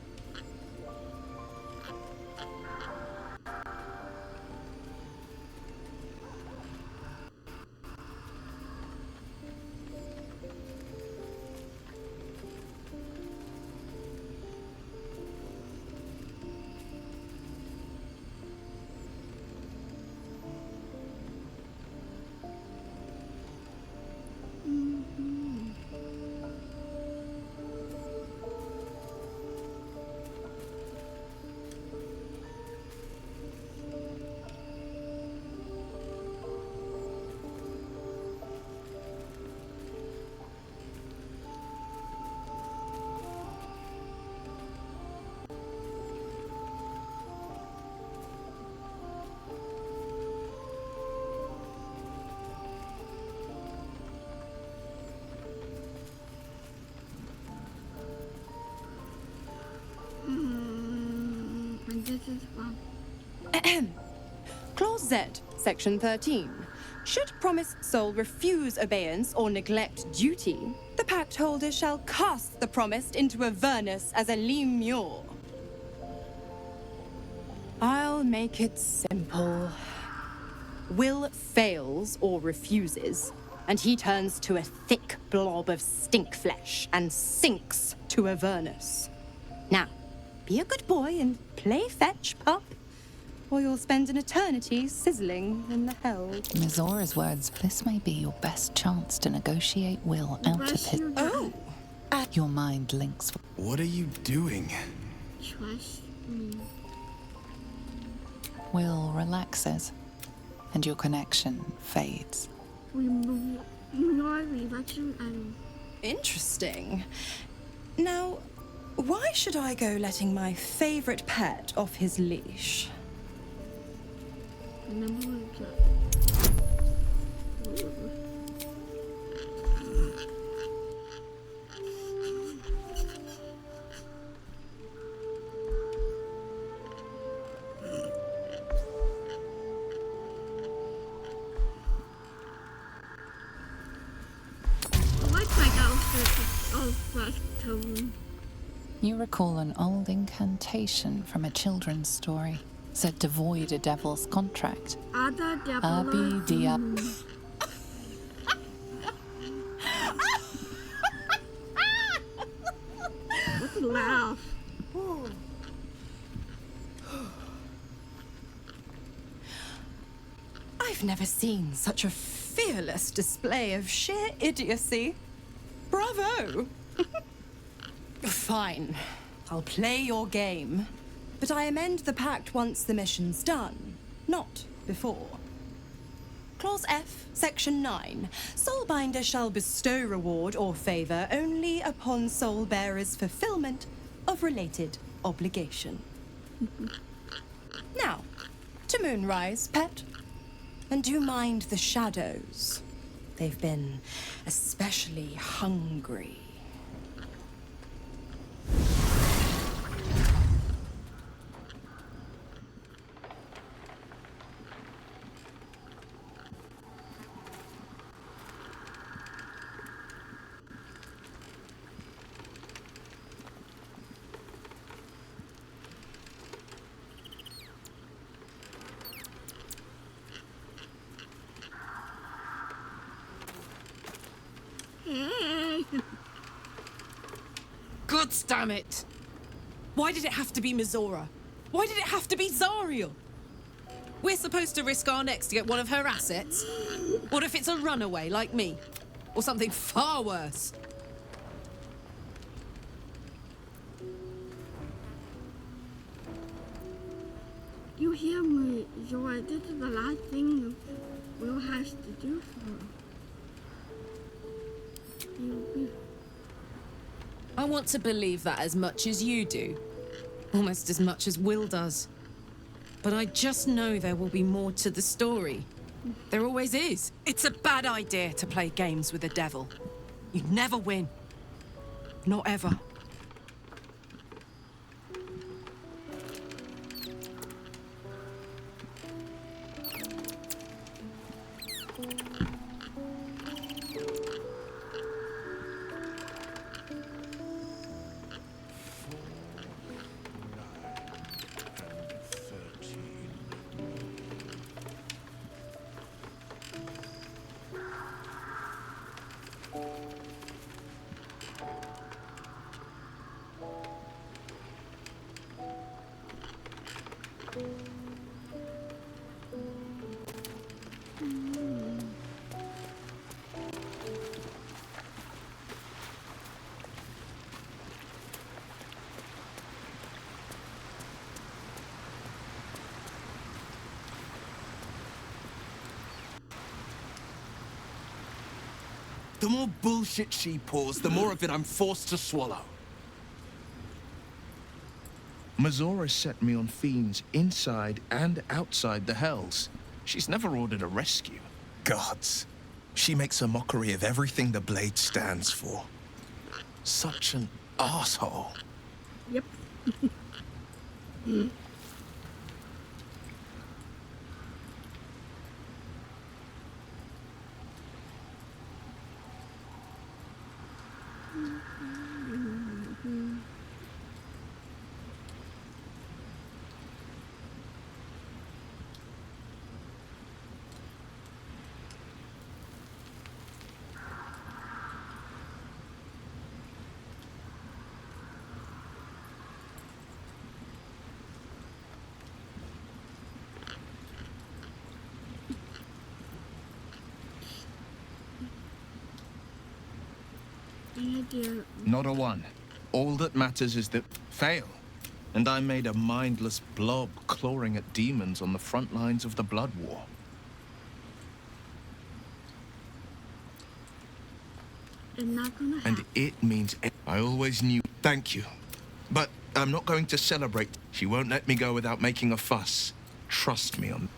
This is fun. Clause Z, Section 13. Should promised soul refuse obeyance or neglect duty, the pact holder shall cast the promised into Avernus as a lemure. I'll make it simple. Will fails or refuses, and he turns to a thick blob of stink flesh and sinks to Avernus. Now, be a good boy and play fetch, pup, or you'll spend an eternity sizzling in the hell. Mizora's words, this may be your best chance to negotiate Will out of his... Oh! Your mind links... What are you doing? Trust me. Will relaxes, and your connection fades. Interesting. Now, why should I go letting my favorite pet off his leash? I like my outfit. You recall an old incantation from a children's story, said to void a devil's contract. Other Abi dia. What's a laugh? I've never seen such a fearless display of sheer idiocy. Bravo! Fine. I'll play your game. But I amend the pact once the mission's done, not before. Clause F, Section 9. Soulbinder shall bestow reward or favor only upon soul bearer's fulfillment of related obligation. Now, to Moonrise, pet. And do mind the shadows. They've been especially hungry. God damn it! Why did it have to be Mizora? Why did it have to be Zariel? We're supposed to risk our necks to get one of her assets? What if it's a runaway like me? Or something far worse? You hear me, Zora. This is the last thing Will has to do for her. I want to believe that as much as you do. Almost as much as Will does. But I just know there will be more to the story. There always is. It's a bad idea to play games with the devil. You'd never win. Not ever. The more bullshit she pours, the more of it I'm forced to swallow. Mizora set me on fiends inside and outside the Hells. She's never ordered a rescue. Gods. She makes a mockery of everything the Blade stands for. Such an asshole. Yep. Not a one. All that matters is that fail. And I made a mindless blob clawing at demons on the front lines of the Blood War. Not gonna and it means I always knew. Thank you. But I'm not going to celebrate. She won't let me go without making a fuss. Trust me on.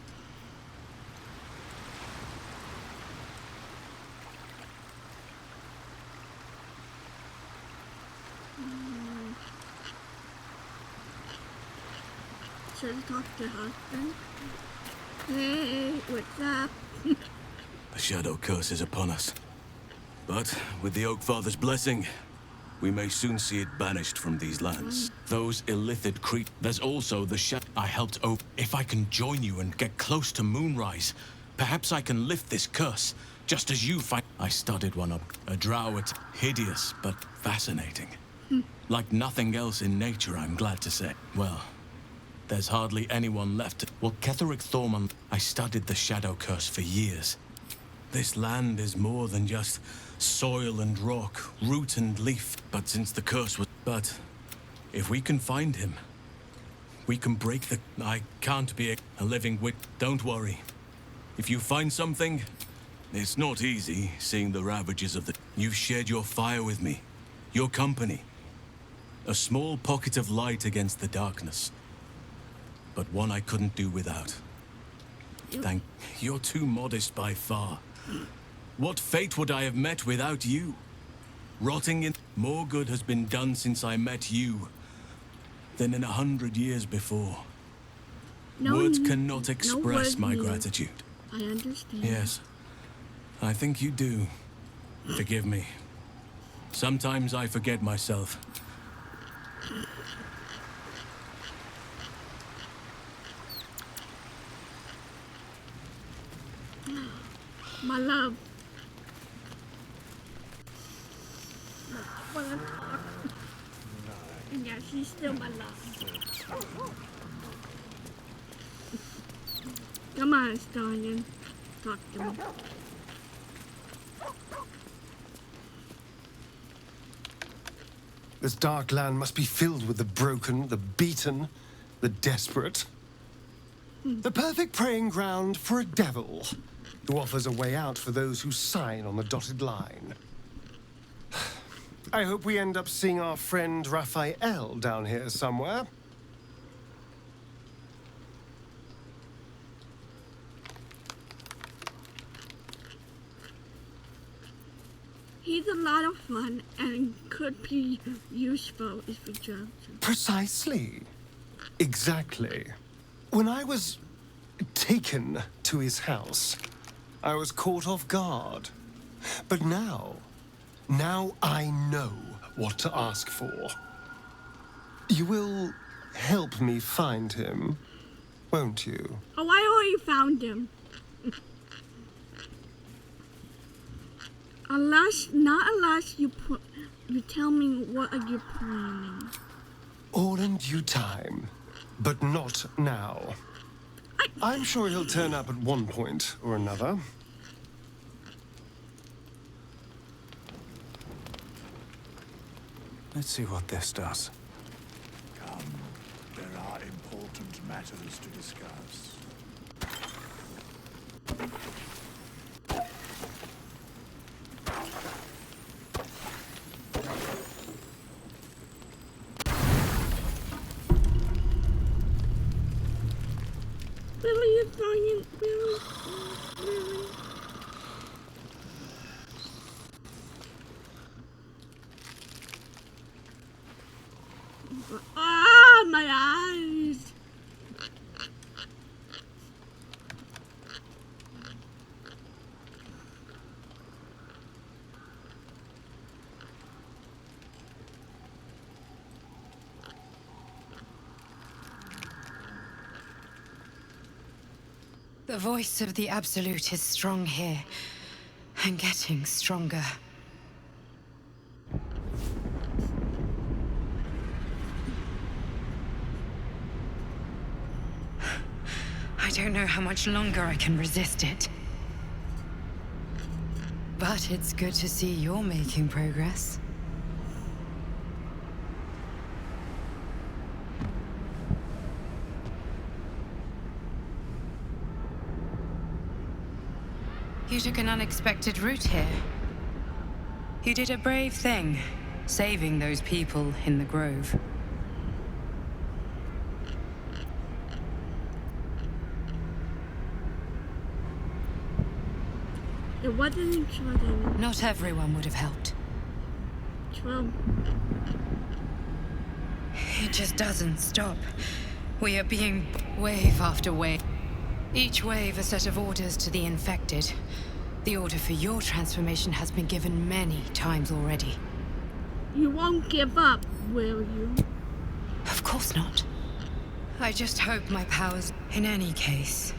Should I talk to her husband? Hey, what's up? The Shadow Curse is upon us. But with the Oak Father's blessing, We may soon see it banished from these lands. Those illithid creatures. There's also the I helped open. If I can join you and get close to Moonrise, perhaps I can lift this curse, just as you find. I studied one up. A drow. It's hideous, but fascinating. Like nothing else in nature, I'm glad to say. Well, there's hardly anyone left. Well, Ketheric Thorman, I studied the Shadow Curse for years. This land is more than just soil and rock, root and leaf. But since the curse was... But if we can find him, we can break the... I can't be a living wit. Don't worry. If you find something, it's not easy seeing the ravages of the... You've shared your fire with me, your company. A small pocket of light against the darkness. But one I couldn't do without. Thank... You're too modest by far. What fate would I have met without you? Rotting in... More good has been done since I met you than in 100 years before. Words cannot express my gratitude. I understand. Yes, I think you do. Forgive me. Sometimes I forget myself. My love. Well, I'm talking. Yeah, she's still my love. Come on, Stallion. Talk to me. This dark land must be filled with the broken, the beaten, the desperate. The perfect preying ground for a devil who offers a way out for those who sign on the dotted line. I hope we end up seeing our friend Raphael down here somewhere. He's a lot of fun and could be useful if we chose him. Precisely. Exactly. When I was taken to his house, I was caught off guard. But now I know what to ask for. You will help me find him, won't you? Oh, I already found him. Not unless you tell me what are you planning. All in due time, but not now. I'm sure he'll turn up at one point or another. Let's see what this does. Come, there are important matters to discuss. Really, it's Stallion. Really. Ah, my eyes! The voice of the Absolute is strong here, and getting stronger. I don't know how much longer I can resist it. But it's good to see you're making progress. You took an unexpected route here. You did a brave thing, saving those people in the grove. It wasn't true. Not everyone would have helped. True. It just doesn't stop. We are being wave after wave. Each wave a set of orders to the infected. The order for your transformation has been given many times already. You won't give up, will you? Of course not. I just hope my powers... In any case,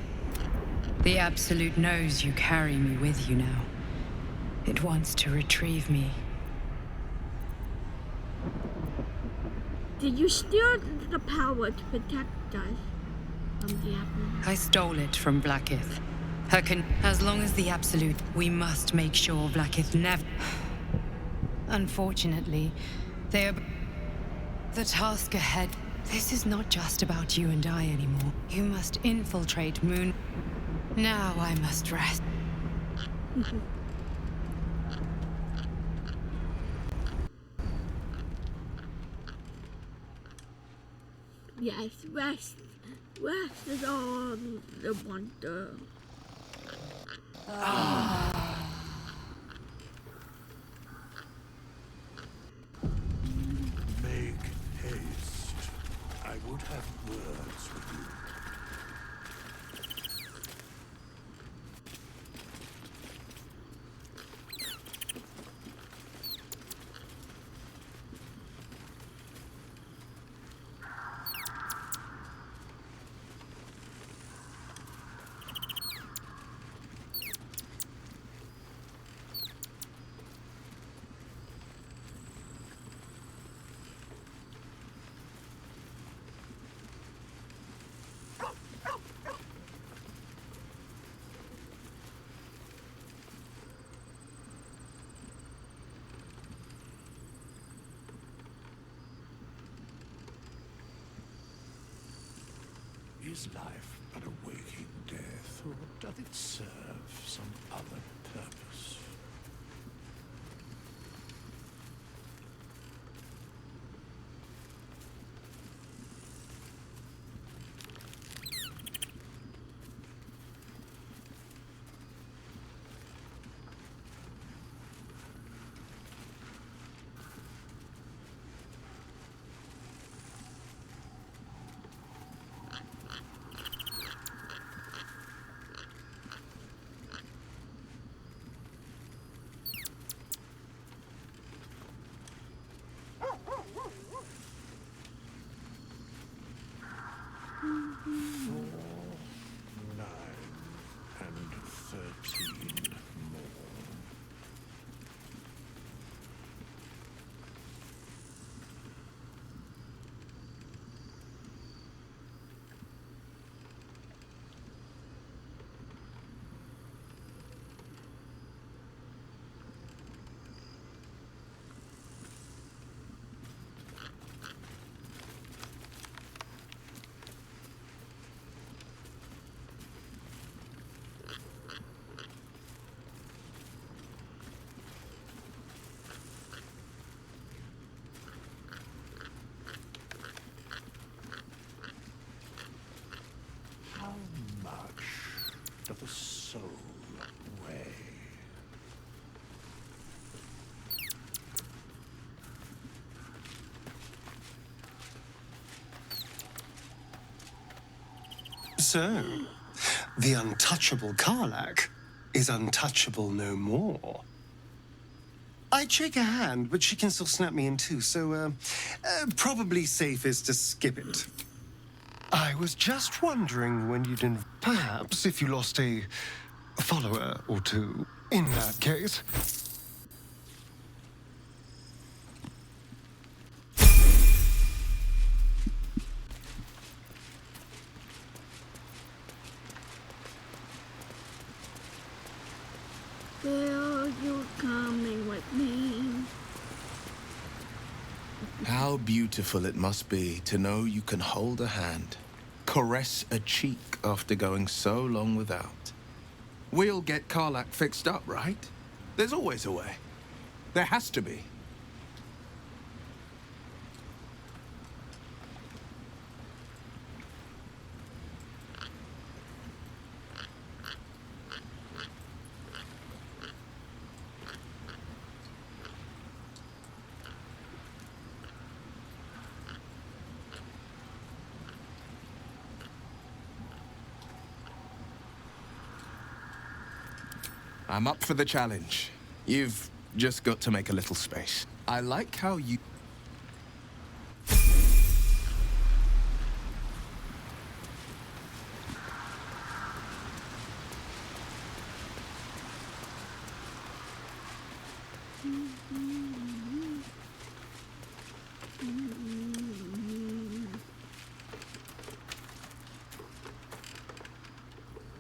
the Absolute knows you carry me with you now. It wants to retrieve me. Did you steal the power to protect us from the Absolute? I stole it from Blackith. As long as the Absolute, we must make sure Blackith never... Unfortunately, they are... The task ahead... This is not just about you and I anymore. You must infiltrate Moon... Now I must rest. Yes, rest. Rest is all the wonder. Make haste. I would have words with you. Is life but a waking death, or doth it serve some other purpose? How much doth a soul weigh? So, the untouchable karlach is untouchable no more. I'd shake her hand, but she can still snap me in two, so probably safest to skip it. I was just wondering when you'd perhaps if you lost a follower or two. In that case. Will you coming with me? How beautiful it must be to know you can hold a hand, caress a cheek after going so long without. We'll get karlach fixed up, right? There's always a way. There has to be. I'm up for the challenge. You've just got to make a little space. I like how you...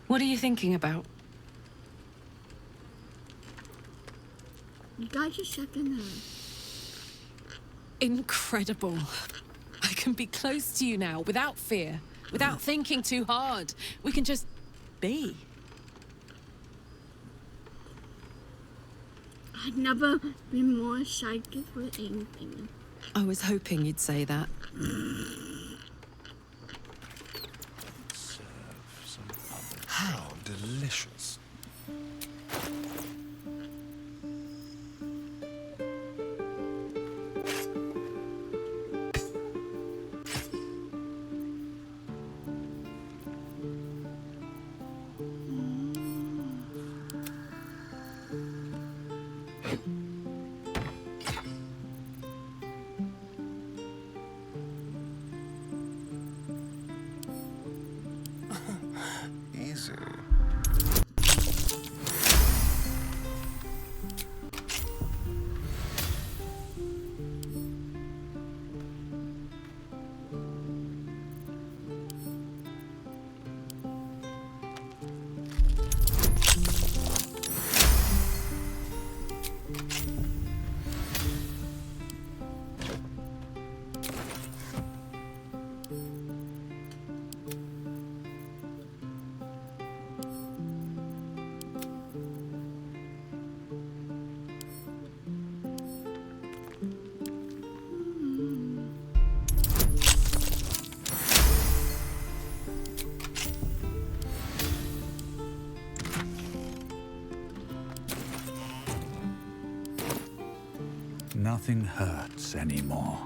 What are you thinking about? You guys are second her. Incredible. I can be close to you now, without fear, without thinking too hard. We can just be. I've never been more excited for anything. I was hoping you'd say that. How delicious. Easy. Nothing hurts anymore.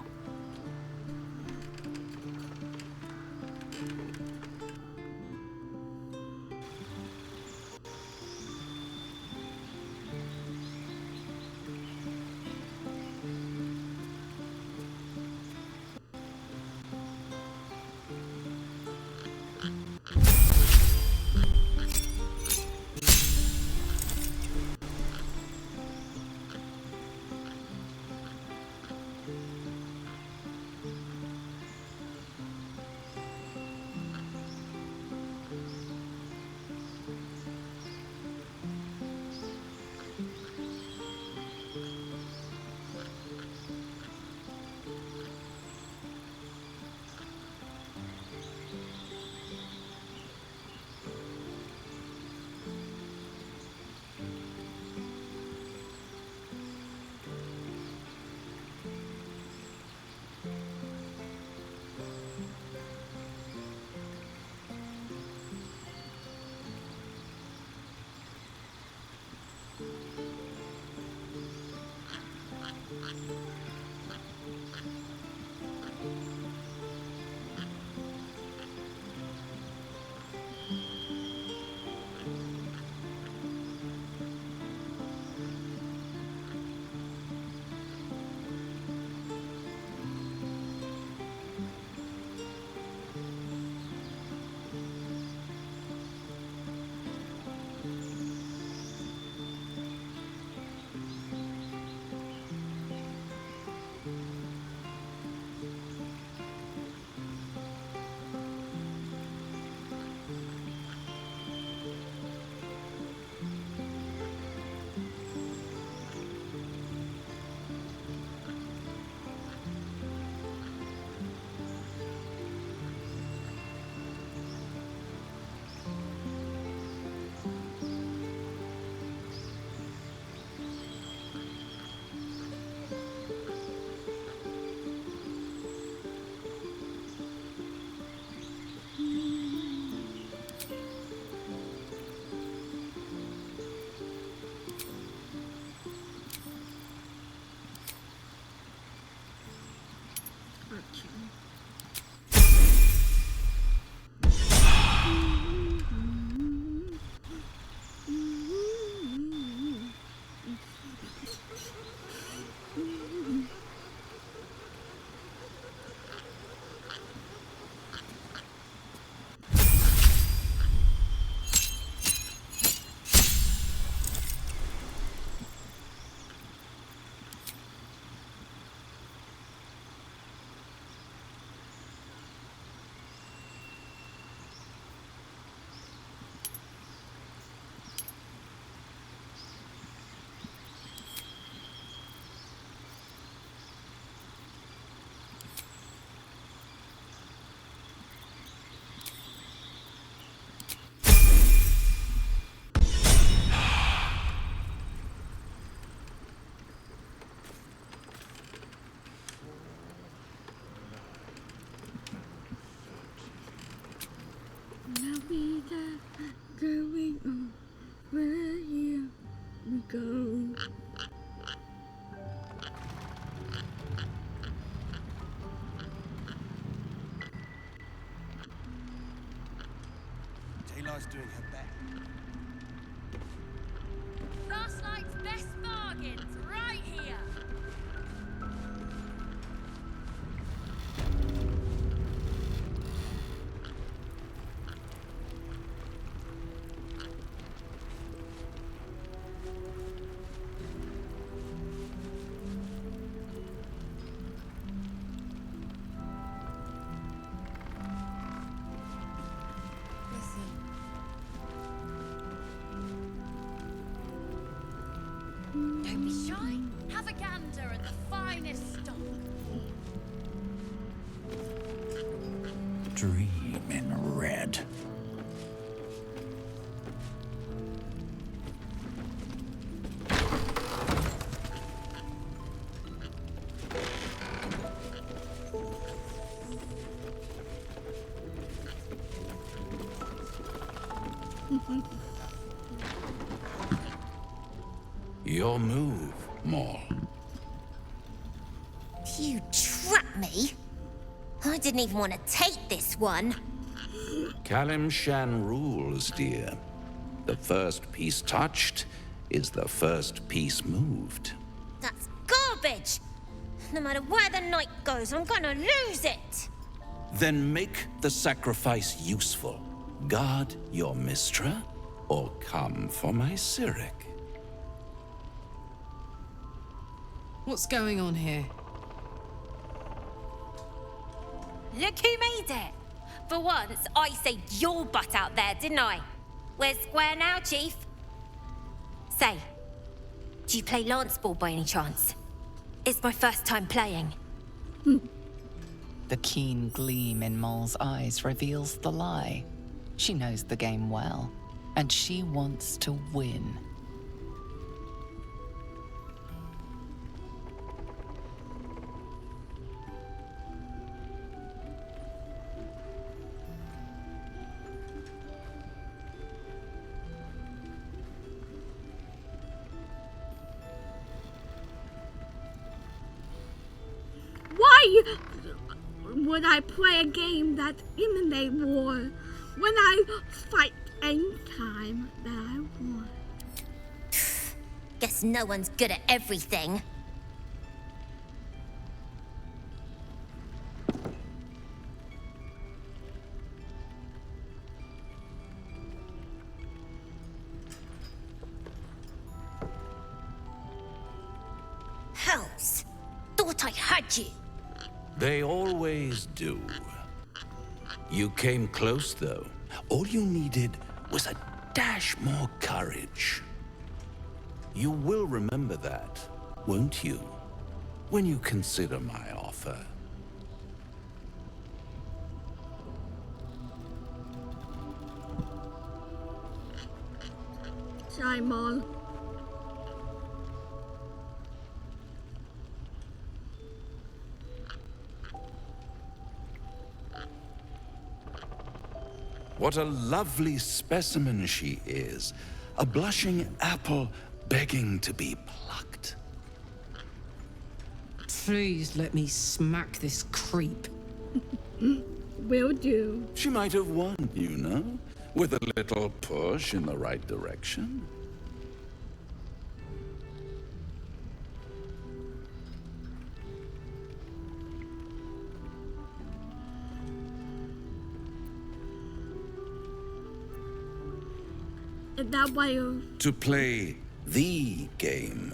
begins right here. Don't be shy. Have a gander at the finest stock. Dream in red. Your move, Maul. You trapped me? I didn't even want to take this one. Kalim-Shan rules, dear. The first piece touched is the first piece moved. That's garbage! No matter where the night goes, I'm gonna lose it! Then make the sacrifice useful. Guard your Mistra, or come for my Cyric. What's going on here? Look who made it! For once, I saved your butt out there, didn't I? We're square now, Chief. Say, do you play lance ball by any chance? It's my first time playing. The keen gleam in Maul's eyes reveals the lie. She knows the game well, and she wants to win. Why would I play a game that eliminates war when I fight any time that I want? Guess no one's good at everything. Hells! Thought I had you. They always do. You came close, though. All you needed was a dash more courage. You will remember that, won't you? When you consider my offer. Simon. What a lovely specimen she is. A blushing apple begging to be plucked. Please let me smack this creep. Will do. She might have won, you know, with a little push in the right direction. That way. To play the game.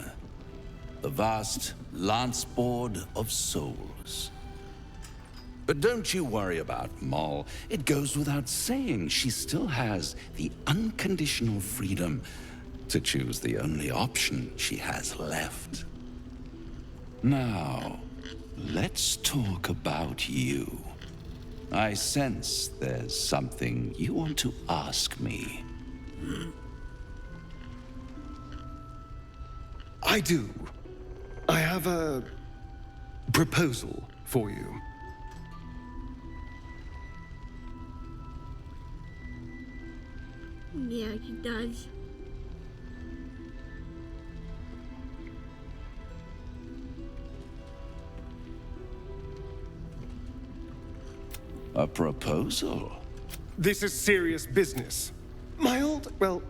The vast lance board of souls. But don't you worry about Maul. It goes without saying she still has the unconditional freedom to choose the only option she has left. Now, let's talk about you. I sense there's something you want to ask me. I do. I have a proposal for you. Yeah, he does. A proposal? This is serious business. My old, well...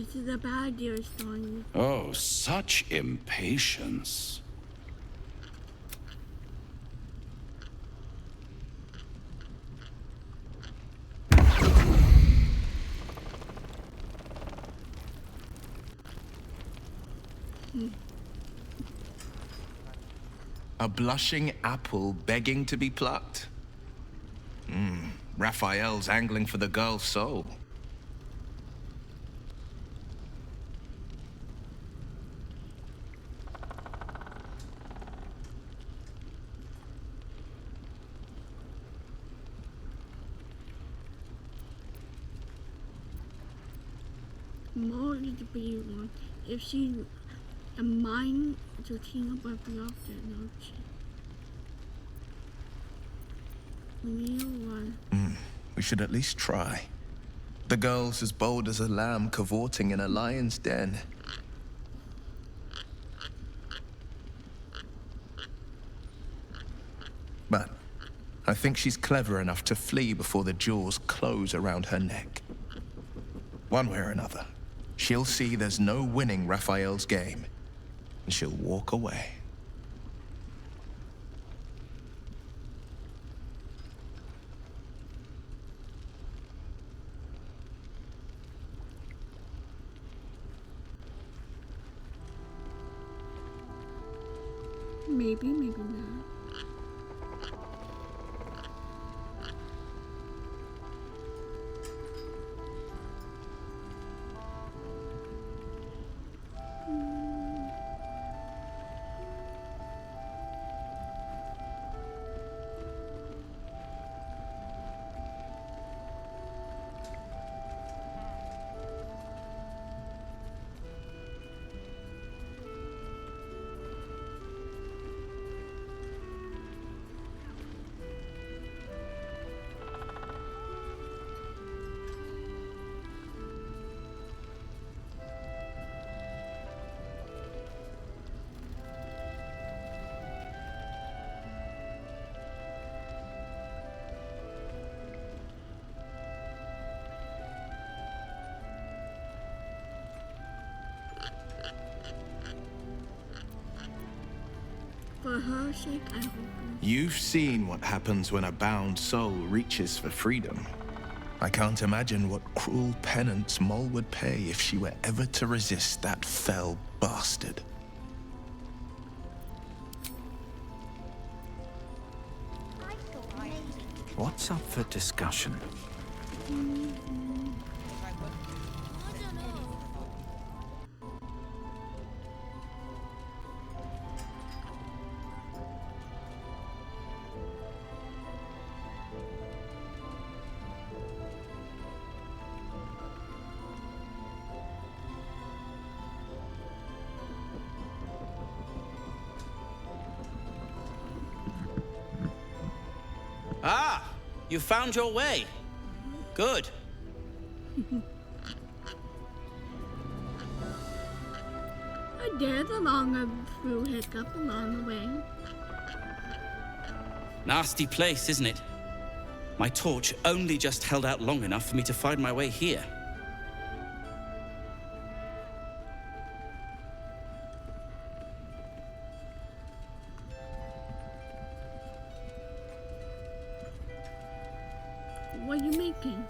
This is a bad idea, Sonny. Oh, such impatience. A blushing apple begging to be plucked? Raphael's angling for the girl's soul. More is the pretty one. If she a mind to team up with the after, no she. Real one. We should at least try. The girl's as bold as a lamb cavorting in a lion's den. But I think she's clever enough to flee before the jaws close around her neck. One way or another, she'll see there's no winning Raphael's game, and she'll walk away. Maybe, maybe not. For her sake, I hope. You've seen what happens when a bound soul reaches for freedom. I can't imagine what cruel penance Moll would pay if she were ever to resist that fell bastard. What's up for discussion? Ah, you found your way. Good. I did along a few hiccup along the way. Nasty place, isn't it? My torch only just held out long enough for me to find my way here. What are you making?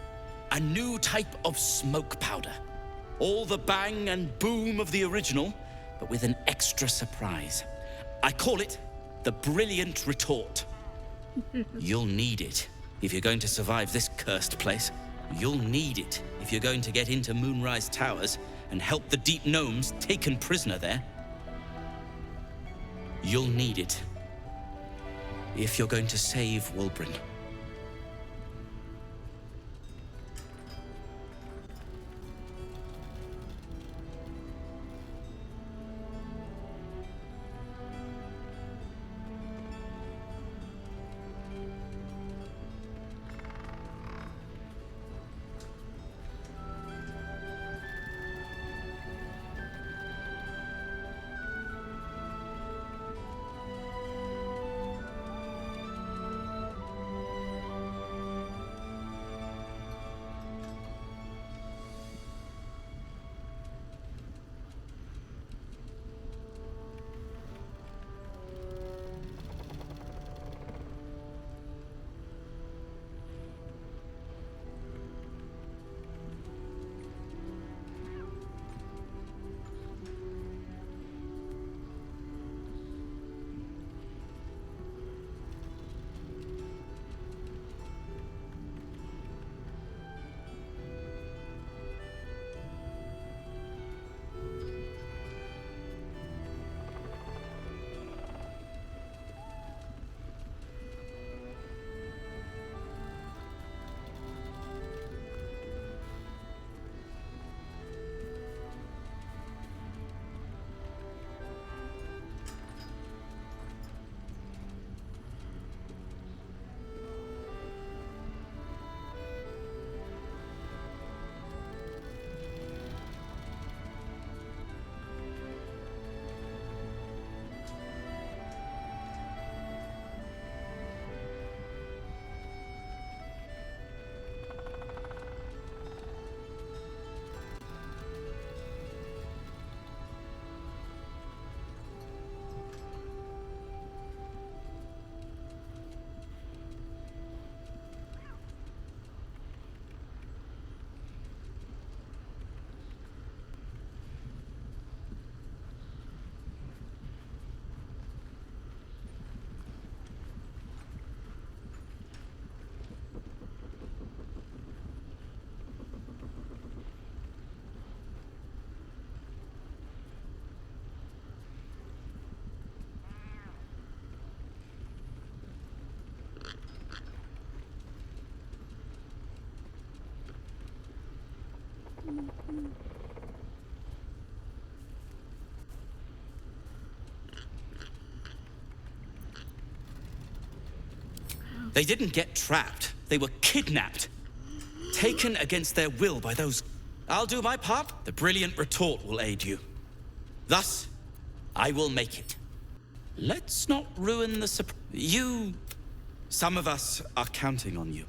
A new type of smoke powder. All the bang and boom of the original, but with an extra surprise. I call it the Brilliant Retort. You'll need it if you're going to survive this cursed place. You'll need it if you're going to get into Moonrise Towers and help the Deep Gnomes taken prisoner there. You'll need it if you're going to save Wulbren. They didn't get trapped. They were kidnapped. Taken against their will by those... I'll do my part. The brilliant retort will aid you. Thus, I will make it. Let's not ruin the surprise. You... Some of us are counting on you.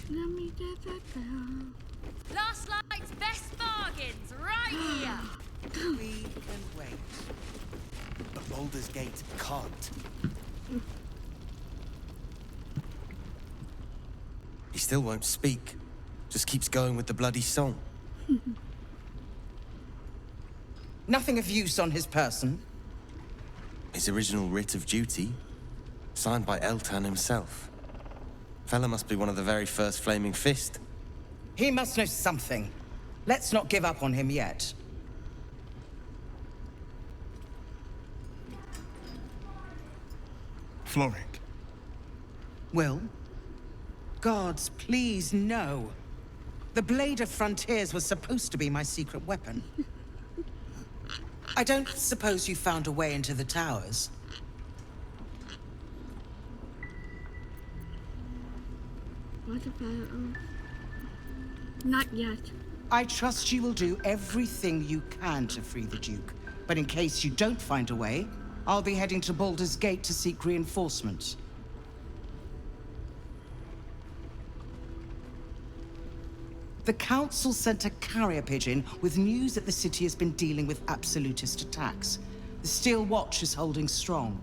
Let me get that down. Last night's best bargains, right here. We can wait. But Baldur's Gate can't. He still won't speak. Just keeps going with the bloody song. Nothing of use on his person. His original writ of duty, signed by Eltan himself. Fella must be one of the very first Flaming Fist. He must know something. Let's not give up on him yet. Floric. Will? Gods, please, no. The Blade of Frontiers was supposed to be my secret weapon. I don't suppose you found a way into the towers? What about... Not yet. I trust you will do everything you can to free the Duke. But in case you don't find a way, I'll be heading to Baldur's Gate to seek reinforcements. The Council sent a carrier pigeon with news that the city has been dealing with absolutist attacks. The Steel Watch is holding strong.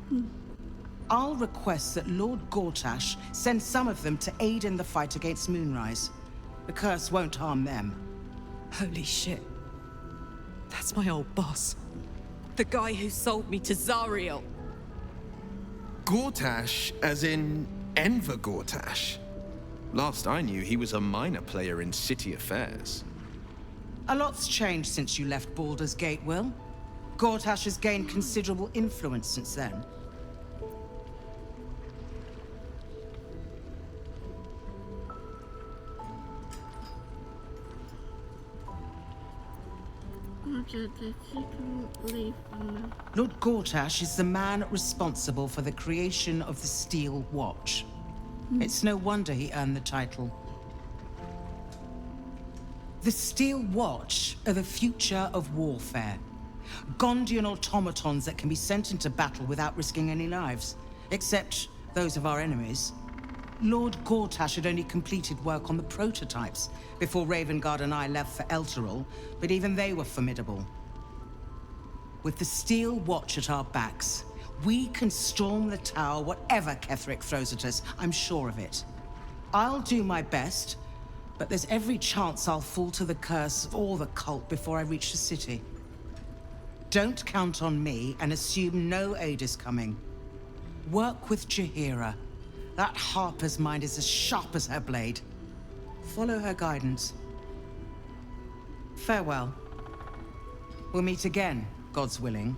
I'll request that Lord Gortash send some of them to aid in the fight against Moonrise. The curse won't harm them. Holy shit. That's my old boss. The guy who sold me to Zariel. Gortash, as in Enver Gortash. Last I knew, he was a minor player in city affairs. A lot's changed since you left Baldur's Gate, Will. Gortash has gained considerable influence since then. Lord Gortash is the man responsible for the creation of the Steel Watch. It's no wonder he earned the title. The Steel Watch are the future of warfare. Gondian automatons that can be sent into battle without risking any lives, except those of our enemies. Lord Gortash had only completed work on the prototypes before Ravengard and I left for Elturel, but even they were formidable. With the Steel Watch at our backs, we can storm the tower whatever Ketheric throws at us, I'm sure of it. I'll do my best, but there's every chance I'll fall to the curse or the cult before I reach the city. Don't count on me and assume no aid is coming. Work with Jaheira. That Harper's mind is as sharp as her blade. Follow her guidance. Farewell. We'll meet again, God's willing.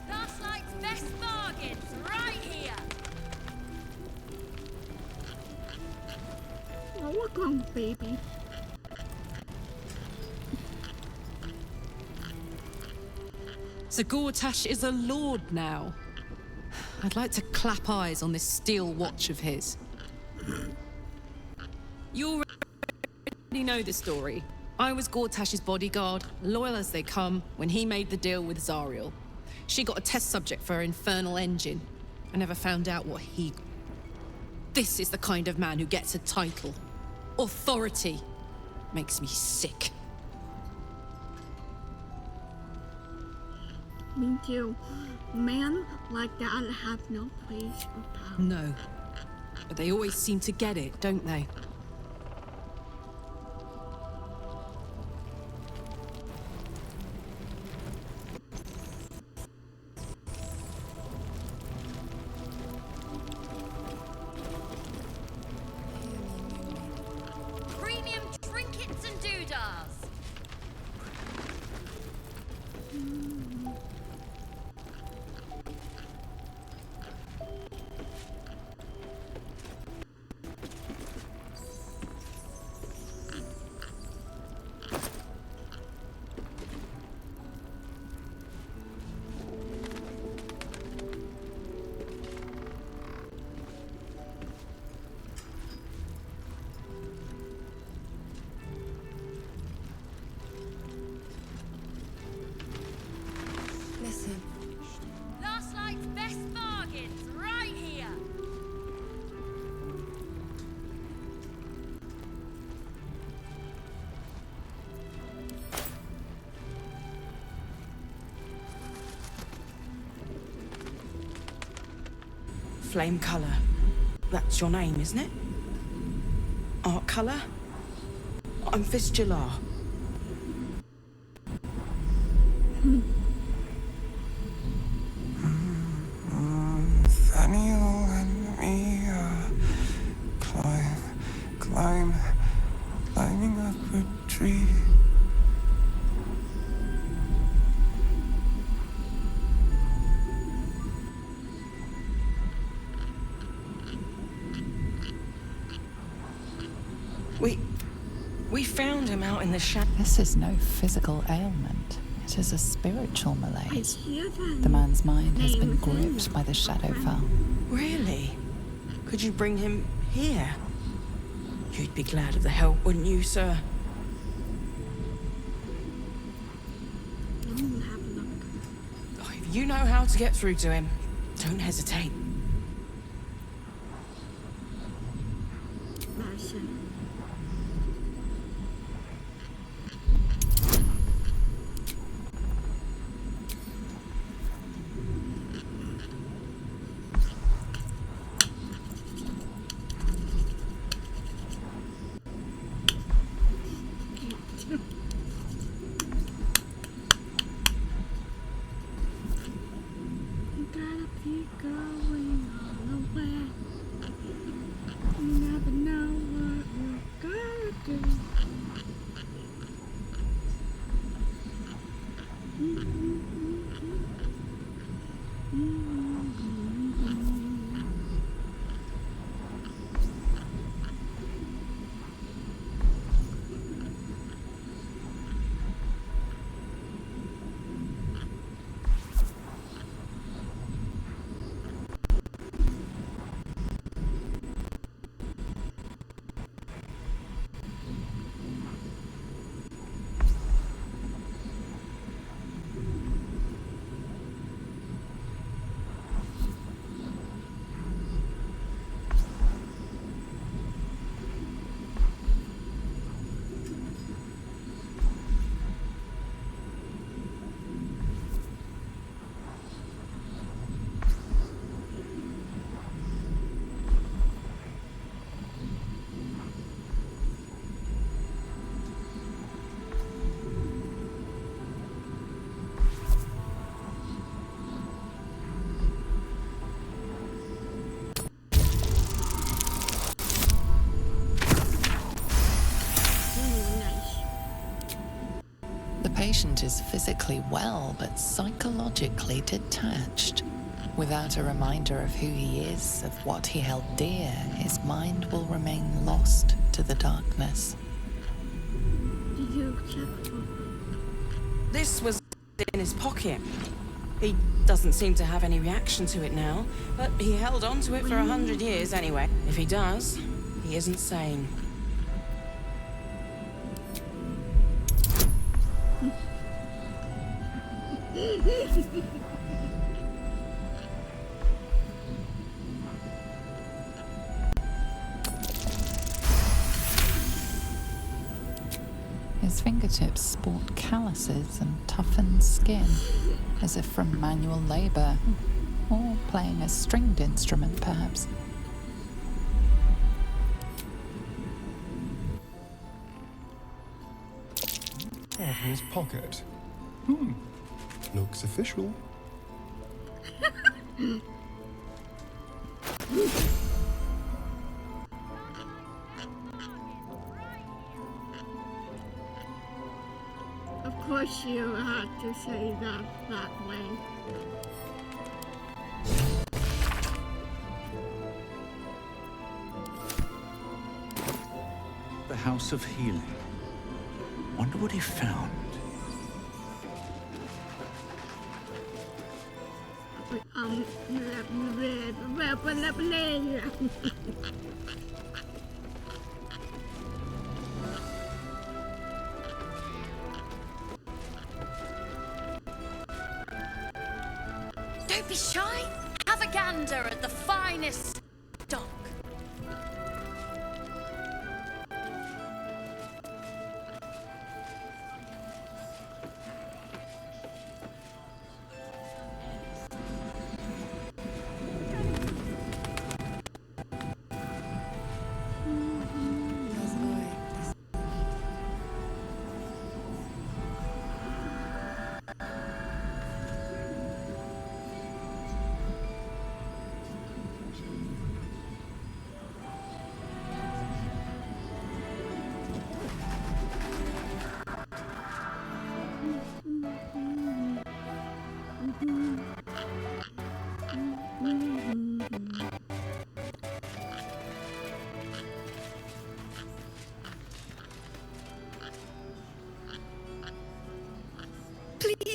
Last night's best bargains, right here. Oh, look on, baby. So Gortash is a lord now. I'd like to clap eyes on this Steel Watch of his. You already know the story. I was Gortash's bodyguard, loyal as they come, when he made the deal with Zariel. She got a test subject for her infernal engine. I never found out what he... This is the kind of man who gets a title. Authority. Makes me sick. Me too. Men like that have no place or power. No. But they always seem to get it, don't they? Flame color. That's your name, isn't it? Art color? I'm Fistula. Nathaniel and me climbing up a tree. We found him out in the shadow. This is no physical ailment. It is a spiritual malaise. The man's mind has been gripped by the Shadowfell. Really? Could you bring him here? You'd be glad of the help, wouldn't you, sir? If you know how to get through to him, don't hesitate. The patient is physically well, but psychologically detached. Without a reminder of who he is, of what he held dear, his mind will remain lost to the darkness. This was in his pocket. He doesn't seem to have any reaction to it now, but he held on to it for 100 years anyway. If he does, he isn't sane. His fingertips sport calluses and toughened skin, as if from manual labor, or playing a stringed instrument, perhaps. Oh, in his pocket. Looks official. Of course you had to say that way. The House of Healing. Wonder what he found. Don't be shy. Have a gander at the finest stock.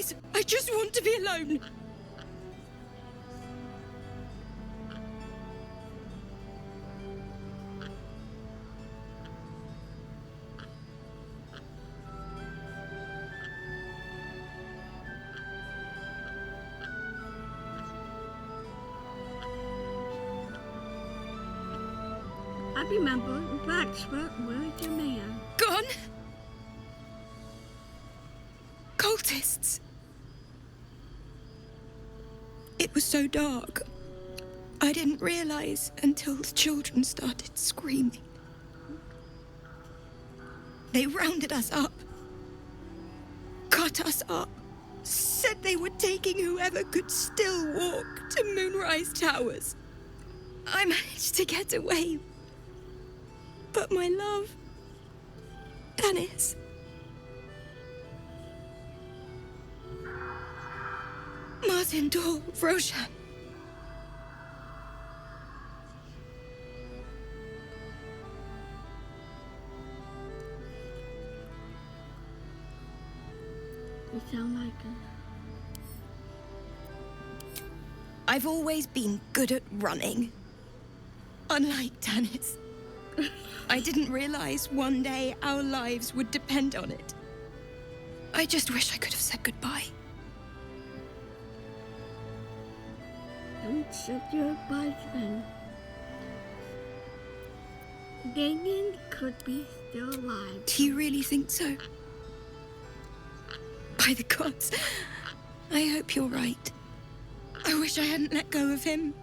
Please, I just want to be alone. I remember Blacksburg, where's your man? Gone? Cultists. It was so dark. I didn't realize until the children started screaming. They rounded us up, cut us up, said they were taking whoever could still walk to Moonrise Towers. I managed to get away, but my love, Dennis, Martin Dor, Roshan. You sound like I've always been good at running. Unlike Dennis. I didn't realize one day our lives would depend on it. I just wish I could have said goodbye. Don't say goodbye then. Damien could be still alive. Do you really think so? By the gods, I hope you're right. I wish I hadn't let go of him.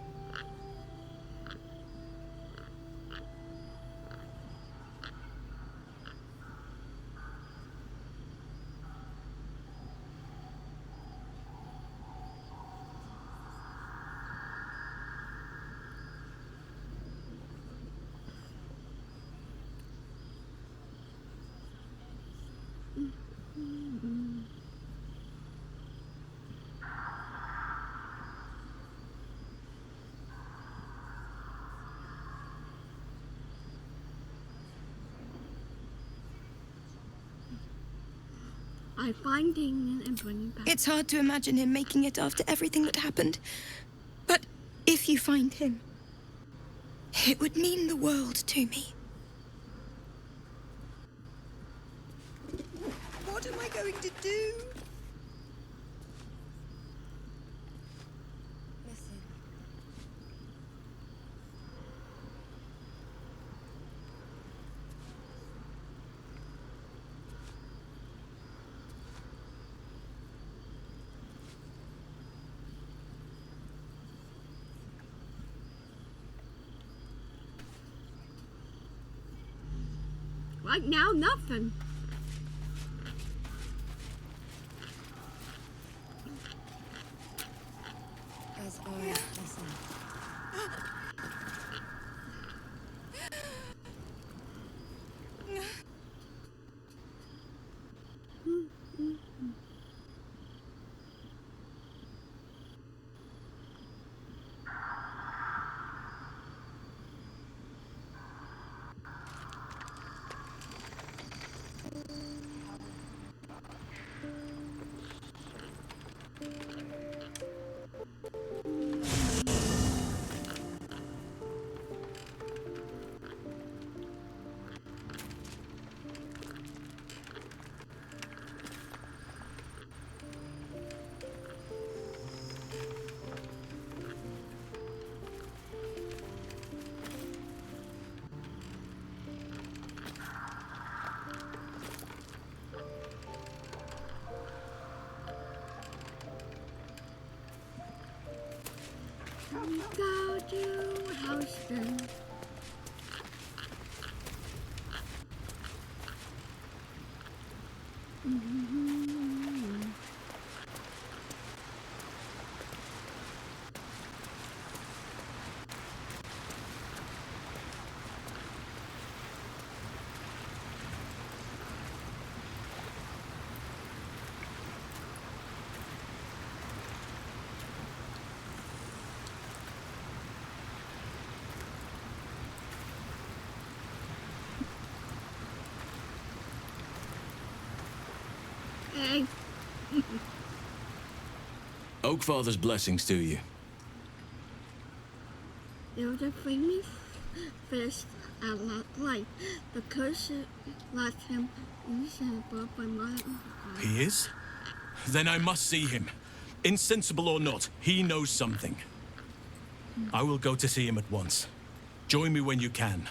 I find Damien and bring him back. It's hard to imagine him making it after everything that happened. But if you find him, it would mean the world to me. What am I going to do? Listen. Right now, nothing. As I listen. Go to Houston. Hey. Oakfather's blessings to you. There was a famous fish at light. The curse left him insensible by my... He is? Then I must see him. Insensible or not, he knows something. I will go to see him at once. Join me when you can.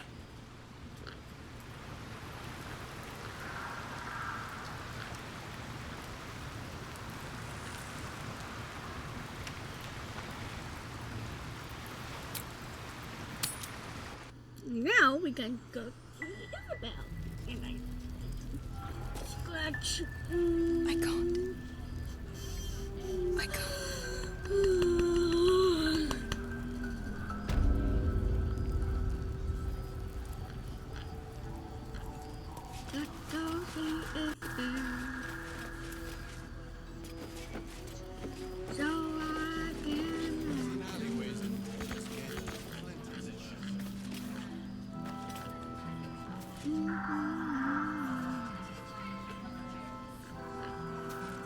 Now we can go to Isabel. And I scratch. I can't. I can't. Let's go see Isabel. So I can.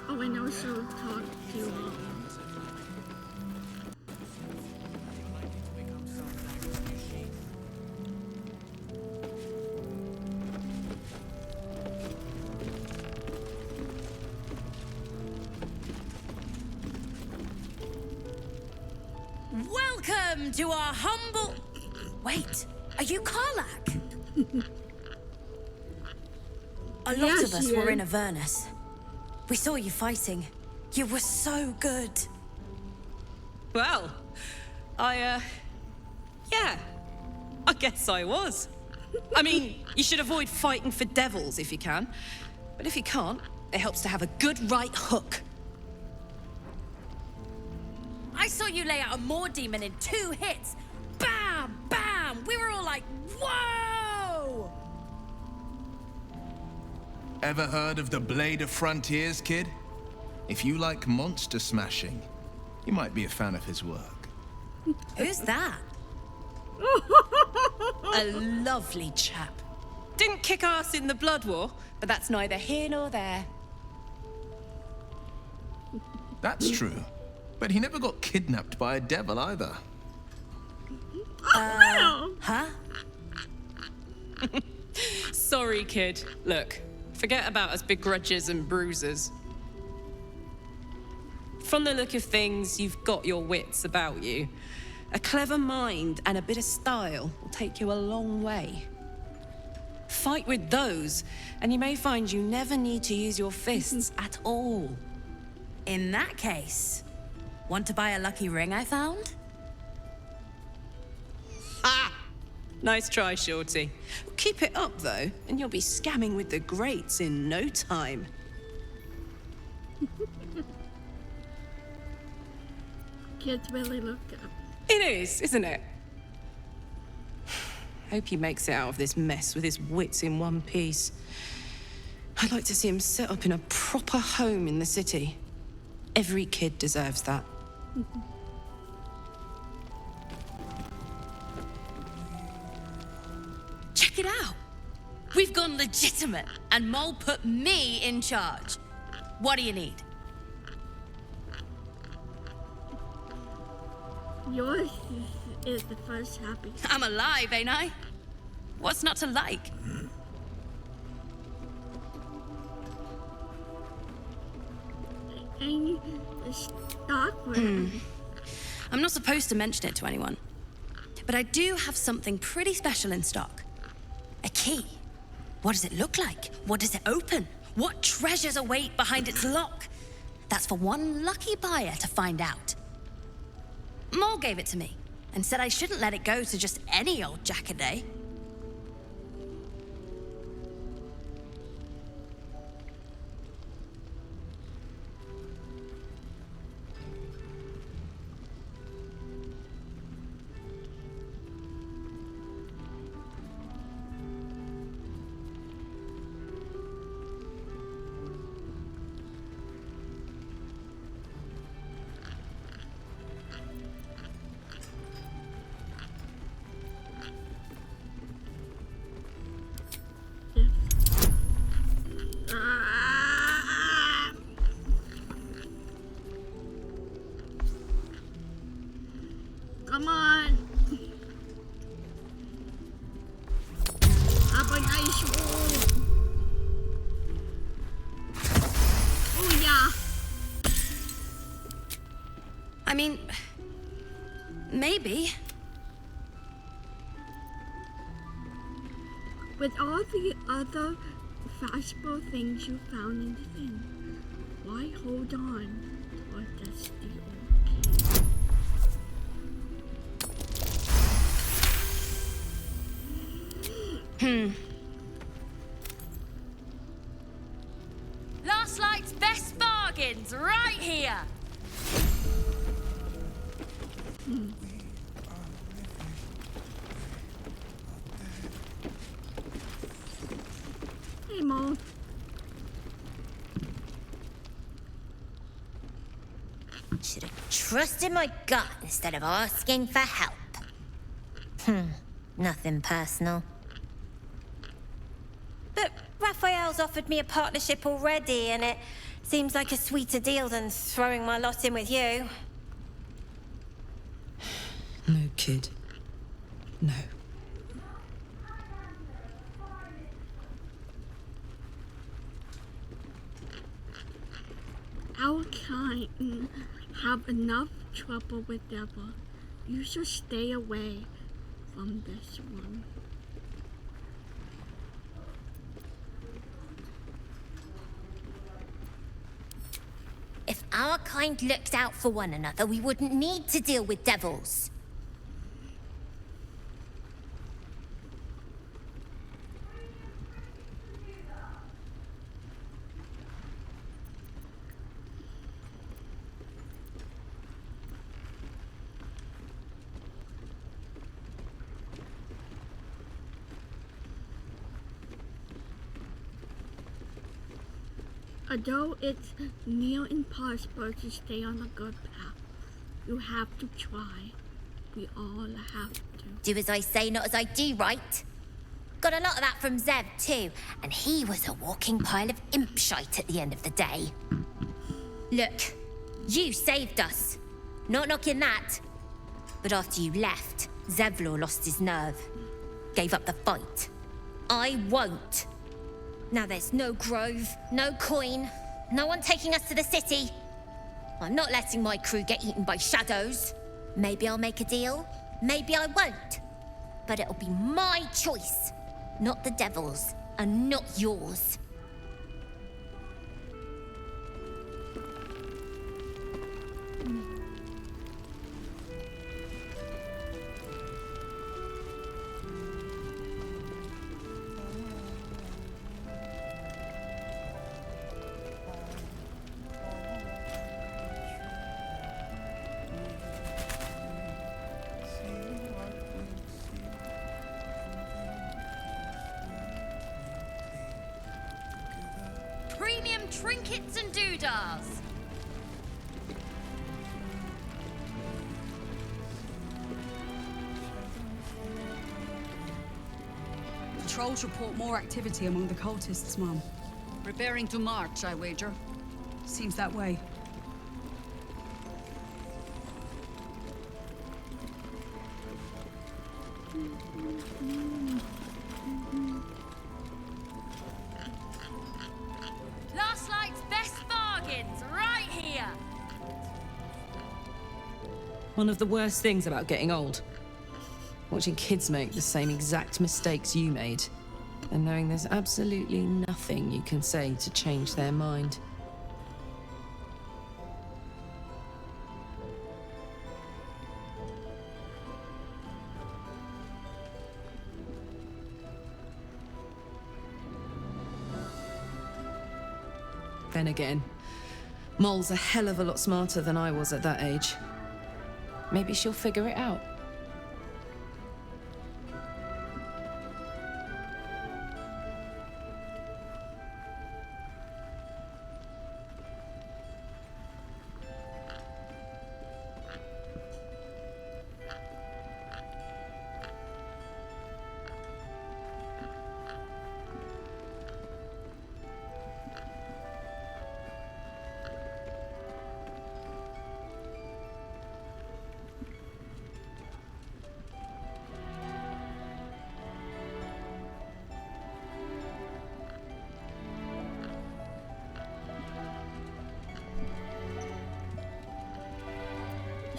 Oh, I know she'll talk to you. Welcome to our humble... Wait, are you Karlach? A lot Yes, of us you were are. in Avernus. We saw you fighting. You were so good. Well, yeah, I guess I was. I mean, you should avoid fighting for devils if you can. But if you can't, it helps to have a good right hook. I saw you lay out a Moor demon in 2 hits. Bam! Bam! We were all like, whoa! Ever heard of the Blade of Frontiers, kid? If you like monster smashing, you might be a fan of his work. Who's that? A lovely chap. Didn't kick ass in the Blood War, but that's neither here nor there. That's true. But he never got kidnapped by a devil either. Huh? Sorry, kid. Look, forget about us begrudges and bruisers. From the look of things, you've got your wits about you. A clever mind and a bit of style will take you a long way. Fight with those, and you may find you never need to use your fists at all. In that case, want to buy a lucky ring I found? Ha! Nice try, Shorty. Keep it up, though, and you'll be scamming with the greats in no time. Kids really look up. It is, isn't it? Hope he makes it out of this mess with his wits in one piece. I'd like to see him set up in a proper home in the city. Every kid deserves that. Check it out. We've gone legitimate, and Mole put me in charge. What do you need? Yours is the first happy. I'm alive, ain't I? What's not to like? And the stock I'm not supposed to mention it to anyone. But I do have something pretty special in stock. A key. What does it look like? What does it open? What treasures await behind its lock? That's for one lucky buyer to find out. Mole gave it to me and said I shouldn't let it go to just any old jackaday. I mean, maybe. With all the other valuable things you found in the thing, why hold on to a dusty old key? Last Light's best bargains right here. Hey, Mom. Should have trusted my gut instead of asking for help. Nothing personal. But Raphael's offered me a partnership already, and it seems like a sweeter deal than throwing my lot in with you. No, kid. No. Our kind have enough trouble with devil. You should stay away from this one. If our kind looked out for one another, we wouldn't need to deal with devils. Although it's near impossible to stay on a good path, you have to try. We all have to. Do as I say, not as I do, right? Got a lot of that from Zev, too, and he was a walking pile of imp shite at the end of the day. Look, you saved us. Not knocking that. But after you left, Zevlor lost his nerve. Gave up the fight. I won't. Now there's no grove, no coin, no one taking us to the city. I'm not letting my crew get eaten by shadows. Maybe I'll make a deal, maybe I won't. But it'll be my choice, not the devil's, and not yours. Premium trinkets and doodahs. Patrols report more activity among the cultists, Mum. Preparing to march, I wager. Seems that way. Last Light's best bargains, right here. One of the worst things about getting old. Watching kids make the same exact mistakes you made, and knowing there's absolutely nothing you can say to change their mind. Then again, Mol's a hell of a lot smarter than I was at that age. Maybe she'll figure it out.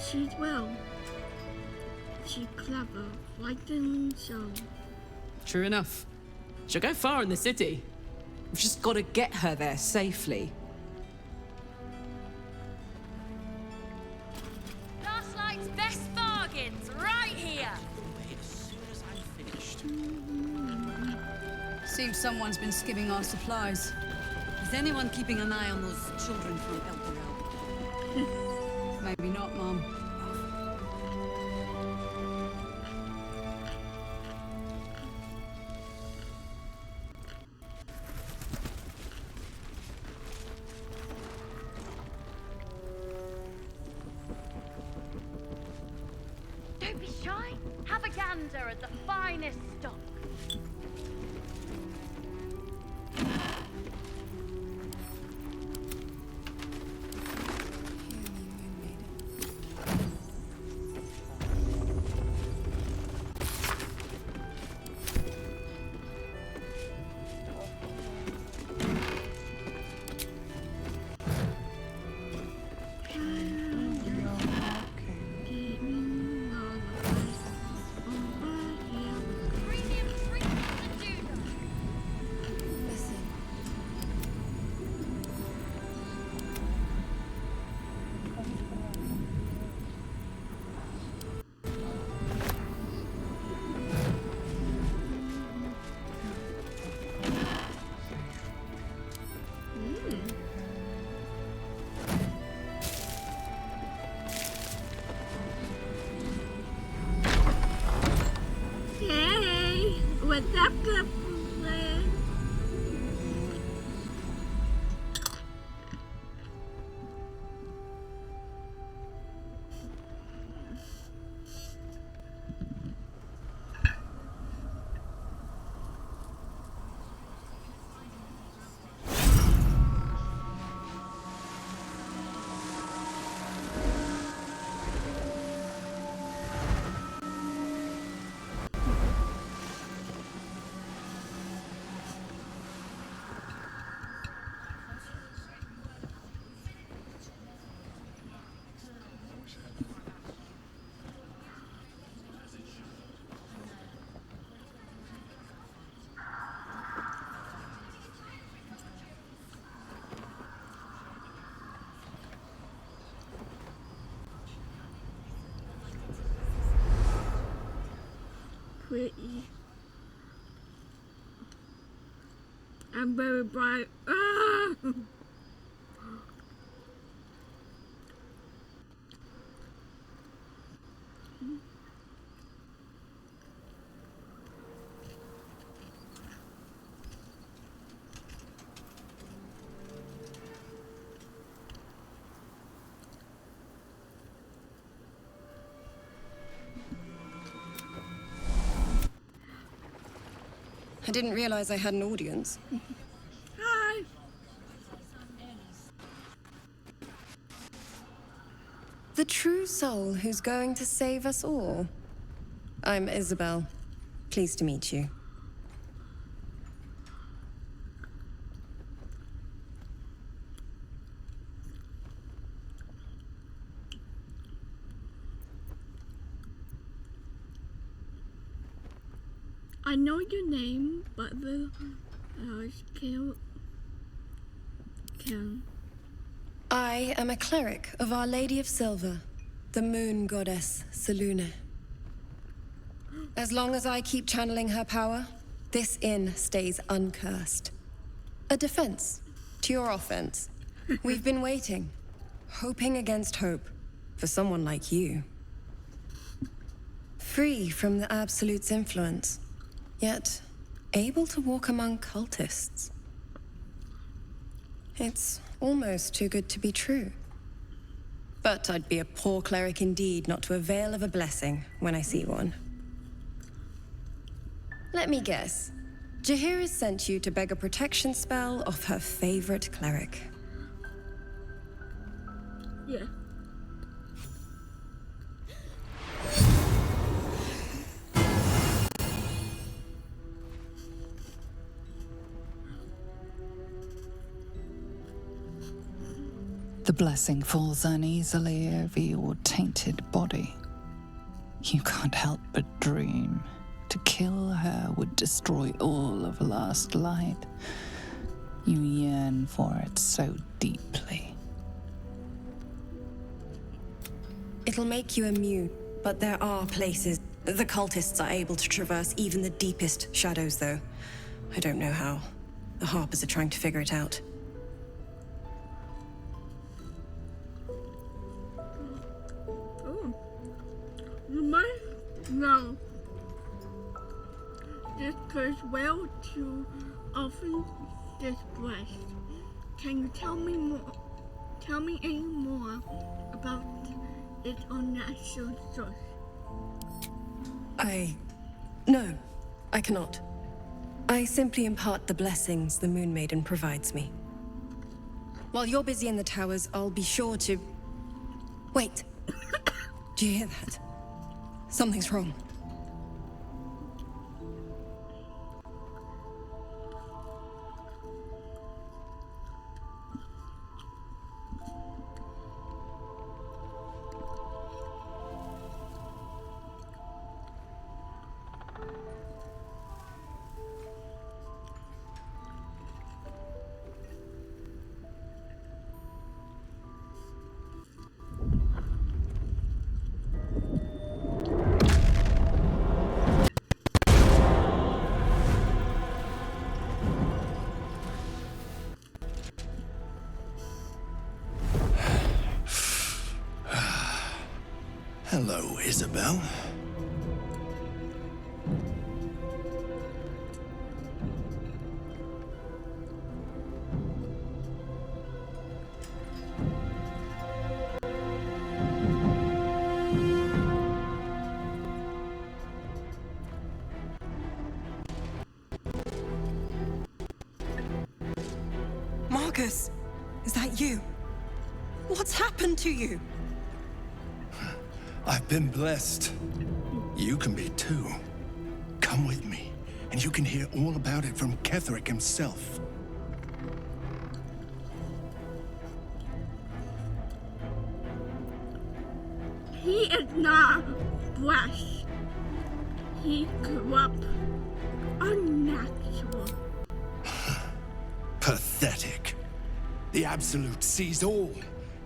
She's well. She's clever, frightened, so. True enough. She'll go far in the city. We've just got to get her there safely. Last night's best bargains, right here. Seems someone's been skimming our supplies. Is anyone keeping an eye on those children from Baldur? Maybe not, Mom. Don't be shy. Have a gander at the finest stock. Hey, what's up, Clifford? Pretty. I'm very bright. Ah! I didn't realize I had an audience. Hi. The true soul who's going to save us all. I'm Isabel. Pleased to meet you. I know your name, but the can. I am a cleric of Our Lady of Silver, the moon goddess Selune. As long as I keep channeling her power, this inn stays uncursed. A defense to your offense. We've been waiting, hoping against hope, for someone like you. Free from the Absolute's influence, yet able to walk among cultists. It's almost too good to be true. But I'd be a poor cleric indeed not to avail of a blessing when I see one. Let me guess. Jaheira's sent you to beg a protection spell off her favorite cleric. Yeah. The blessing falls uneasily over your tainted body. You can't help but dream. To kill her would destroy all of Last Light. You yearn for it so deeply. It'll make you immune, but there are places. The cultists are able to traverse even the deepest shadows, though. I don't know how. The Harpers are trying to figure it out. Oh. You might know this goes well too often displaced. Can you tell me more? Tell me any more about its unnatural source? No, I cannot. I simply impart the blessings the Moon Maiden provides me. While you're busy in the towers, I'll be sure to... Wait. Do you hear that? Something's wrong. Hello, Isabel. Marcus, is that you? What's happened to you? I've been blessed. You can be too. Come with me, and you can hear all about it from Ketherick himself. He is not blessed. He grew up unnatural. Pathetic. The Absolute sees all,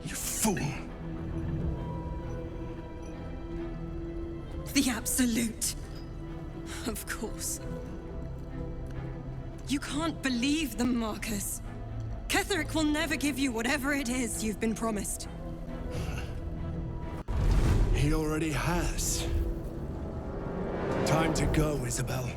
you fool. The Absolute. Of course. You can't believe them, Marcus. Ketherick will never give you whatever it is you've been promised. He already has. Time to go, Isabel.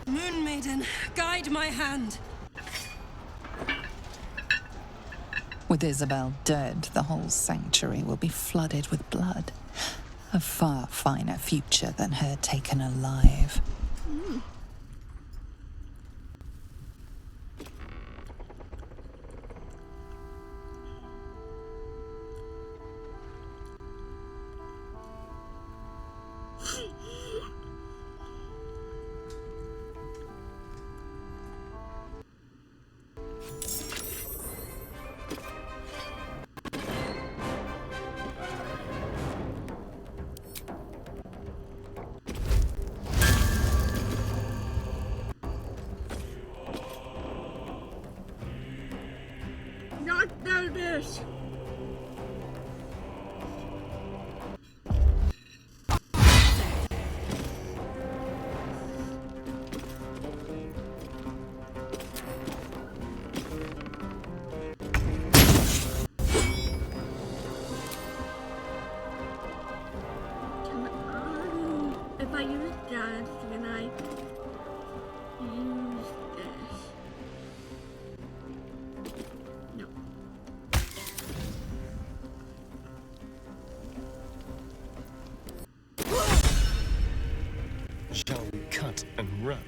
Moon Maiden, guide my hand. With Isabel dead, the whole sanctuary will be flooded with blood. A far finer future than her taken alive. Not know this. If I use gas, can I use this? No. Shall we cut and run?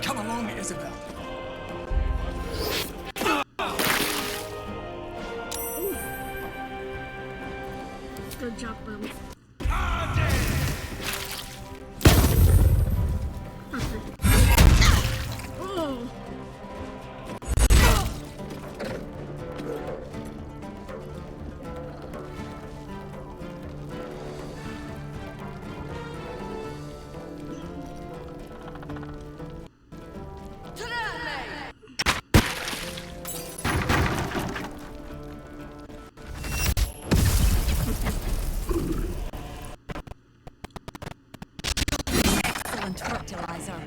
Come along, Isabel. Good job, Bum. Oh. Excellent fertilizer.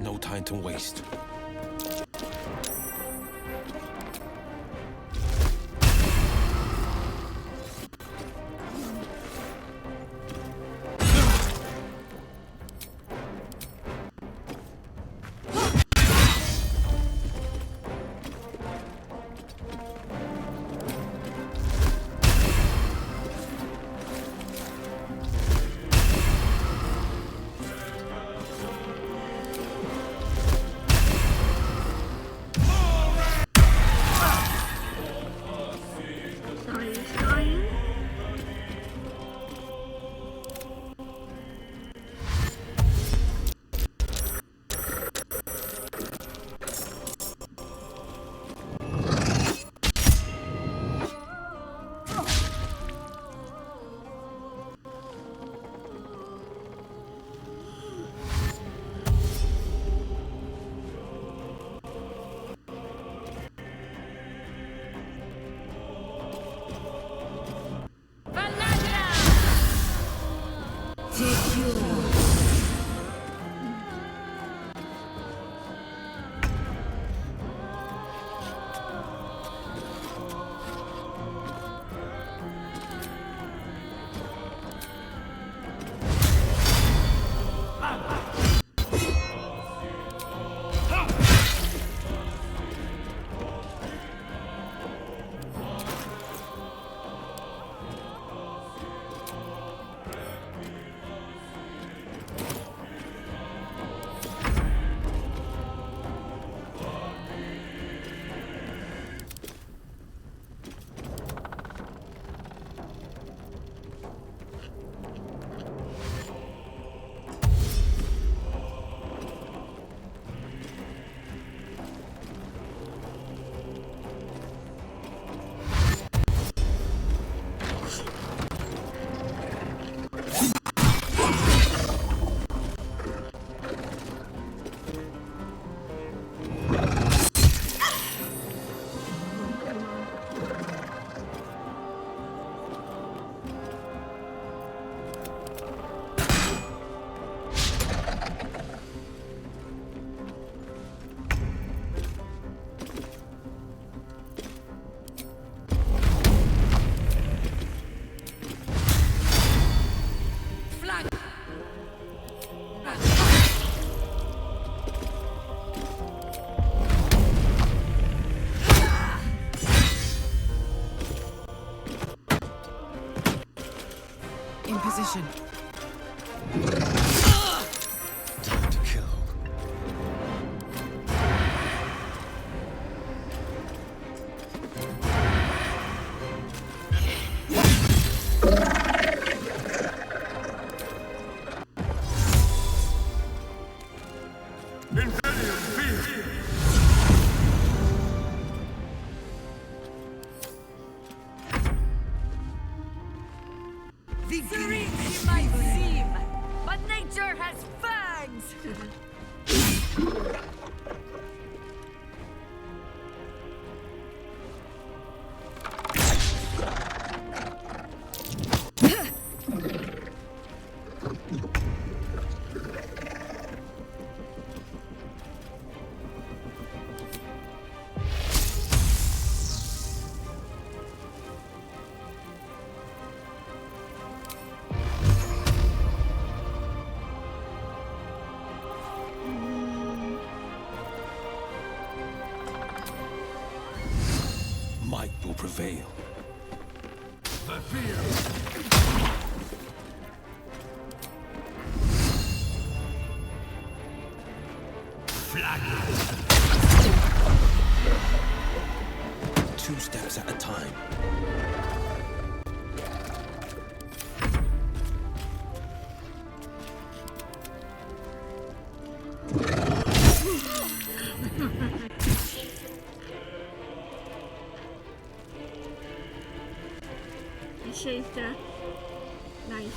No time to waste. Time to kill. Serene it might seem, but nature has fangs! Might will prevail. The fear. Two steps at a time. I shaved her. Nice.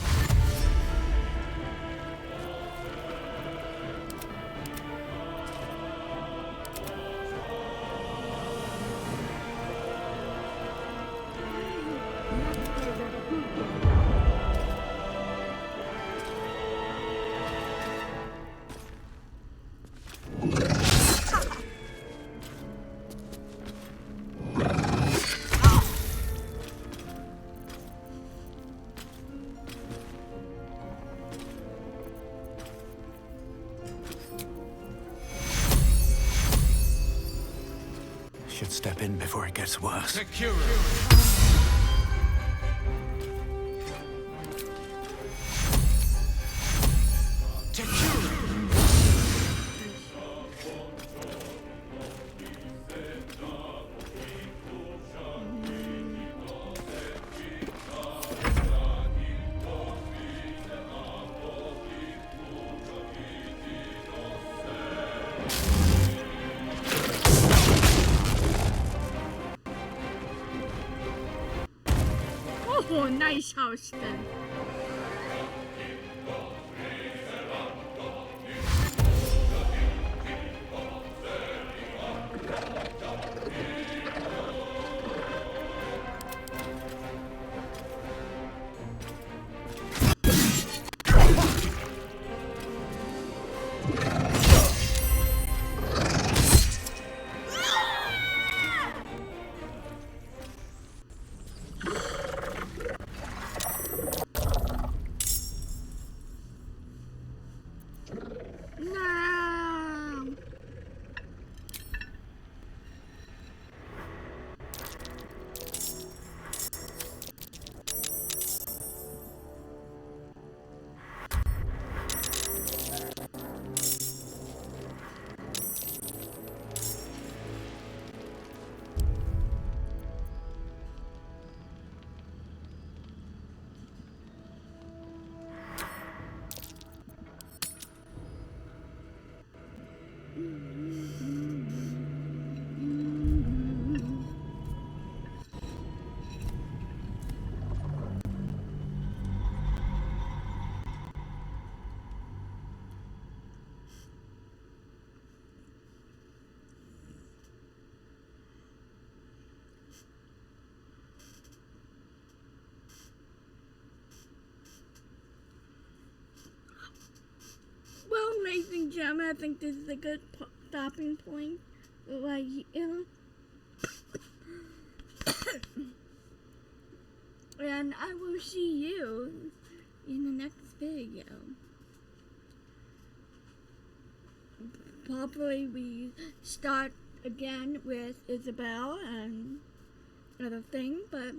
Should step in before it gets worse. Secure. Oh, nice house then. No. Well, ladies and gentlemen, I think this is a good stopping point. Like, and I will see you in the next video. Probably we start again with Isabel and other thing, but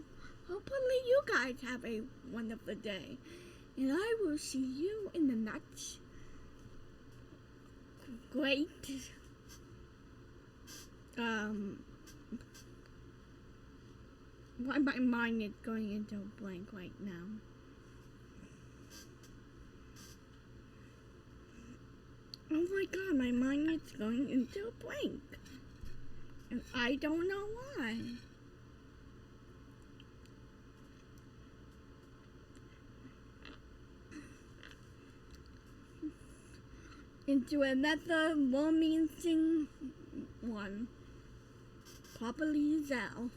hopefully you guys have a wonderful day. And I will see you in great. Why my mind is going into a blank right now. Oh my god, my mind is going into a blank. And I don't know why. Into another more meaning one. Probably Zell.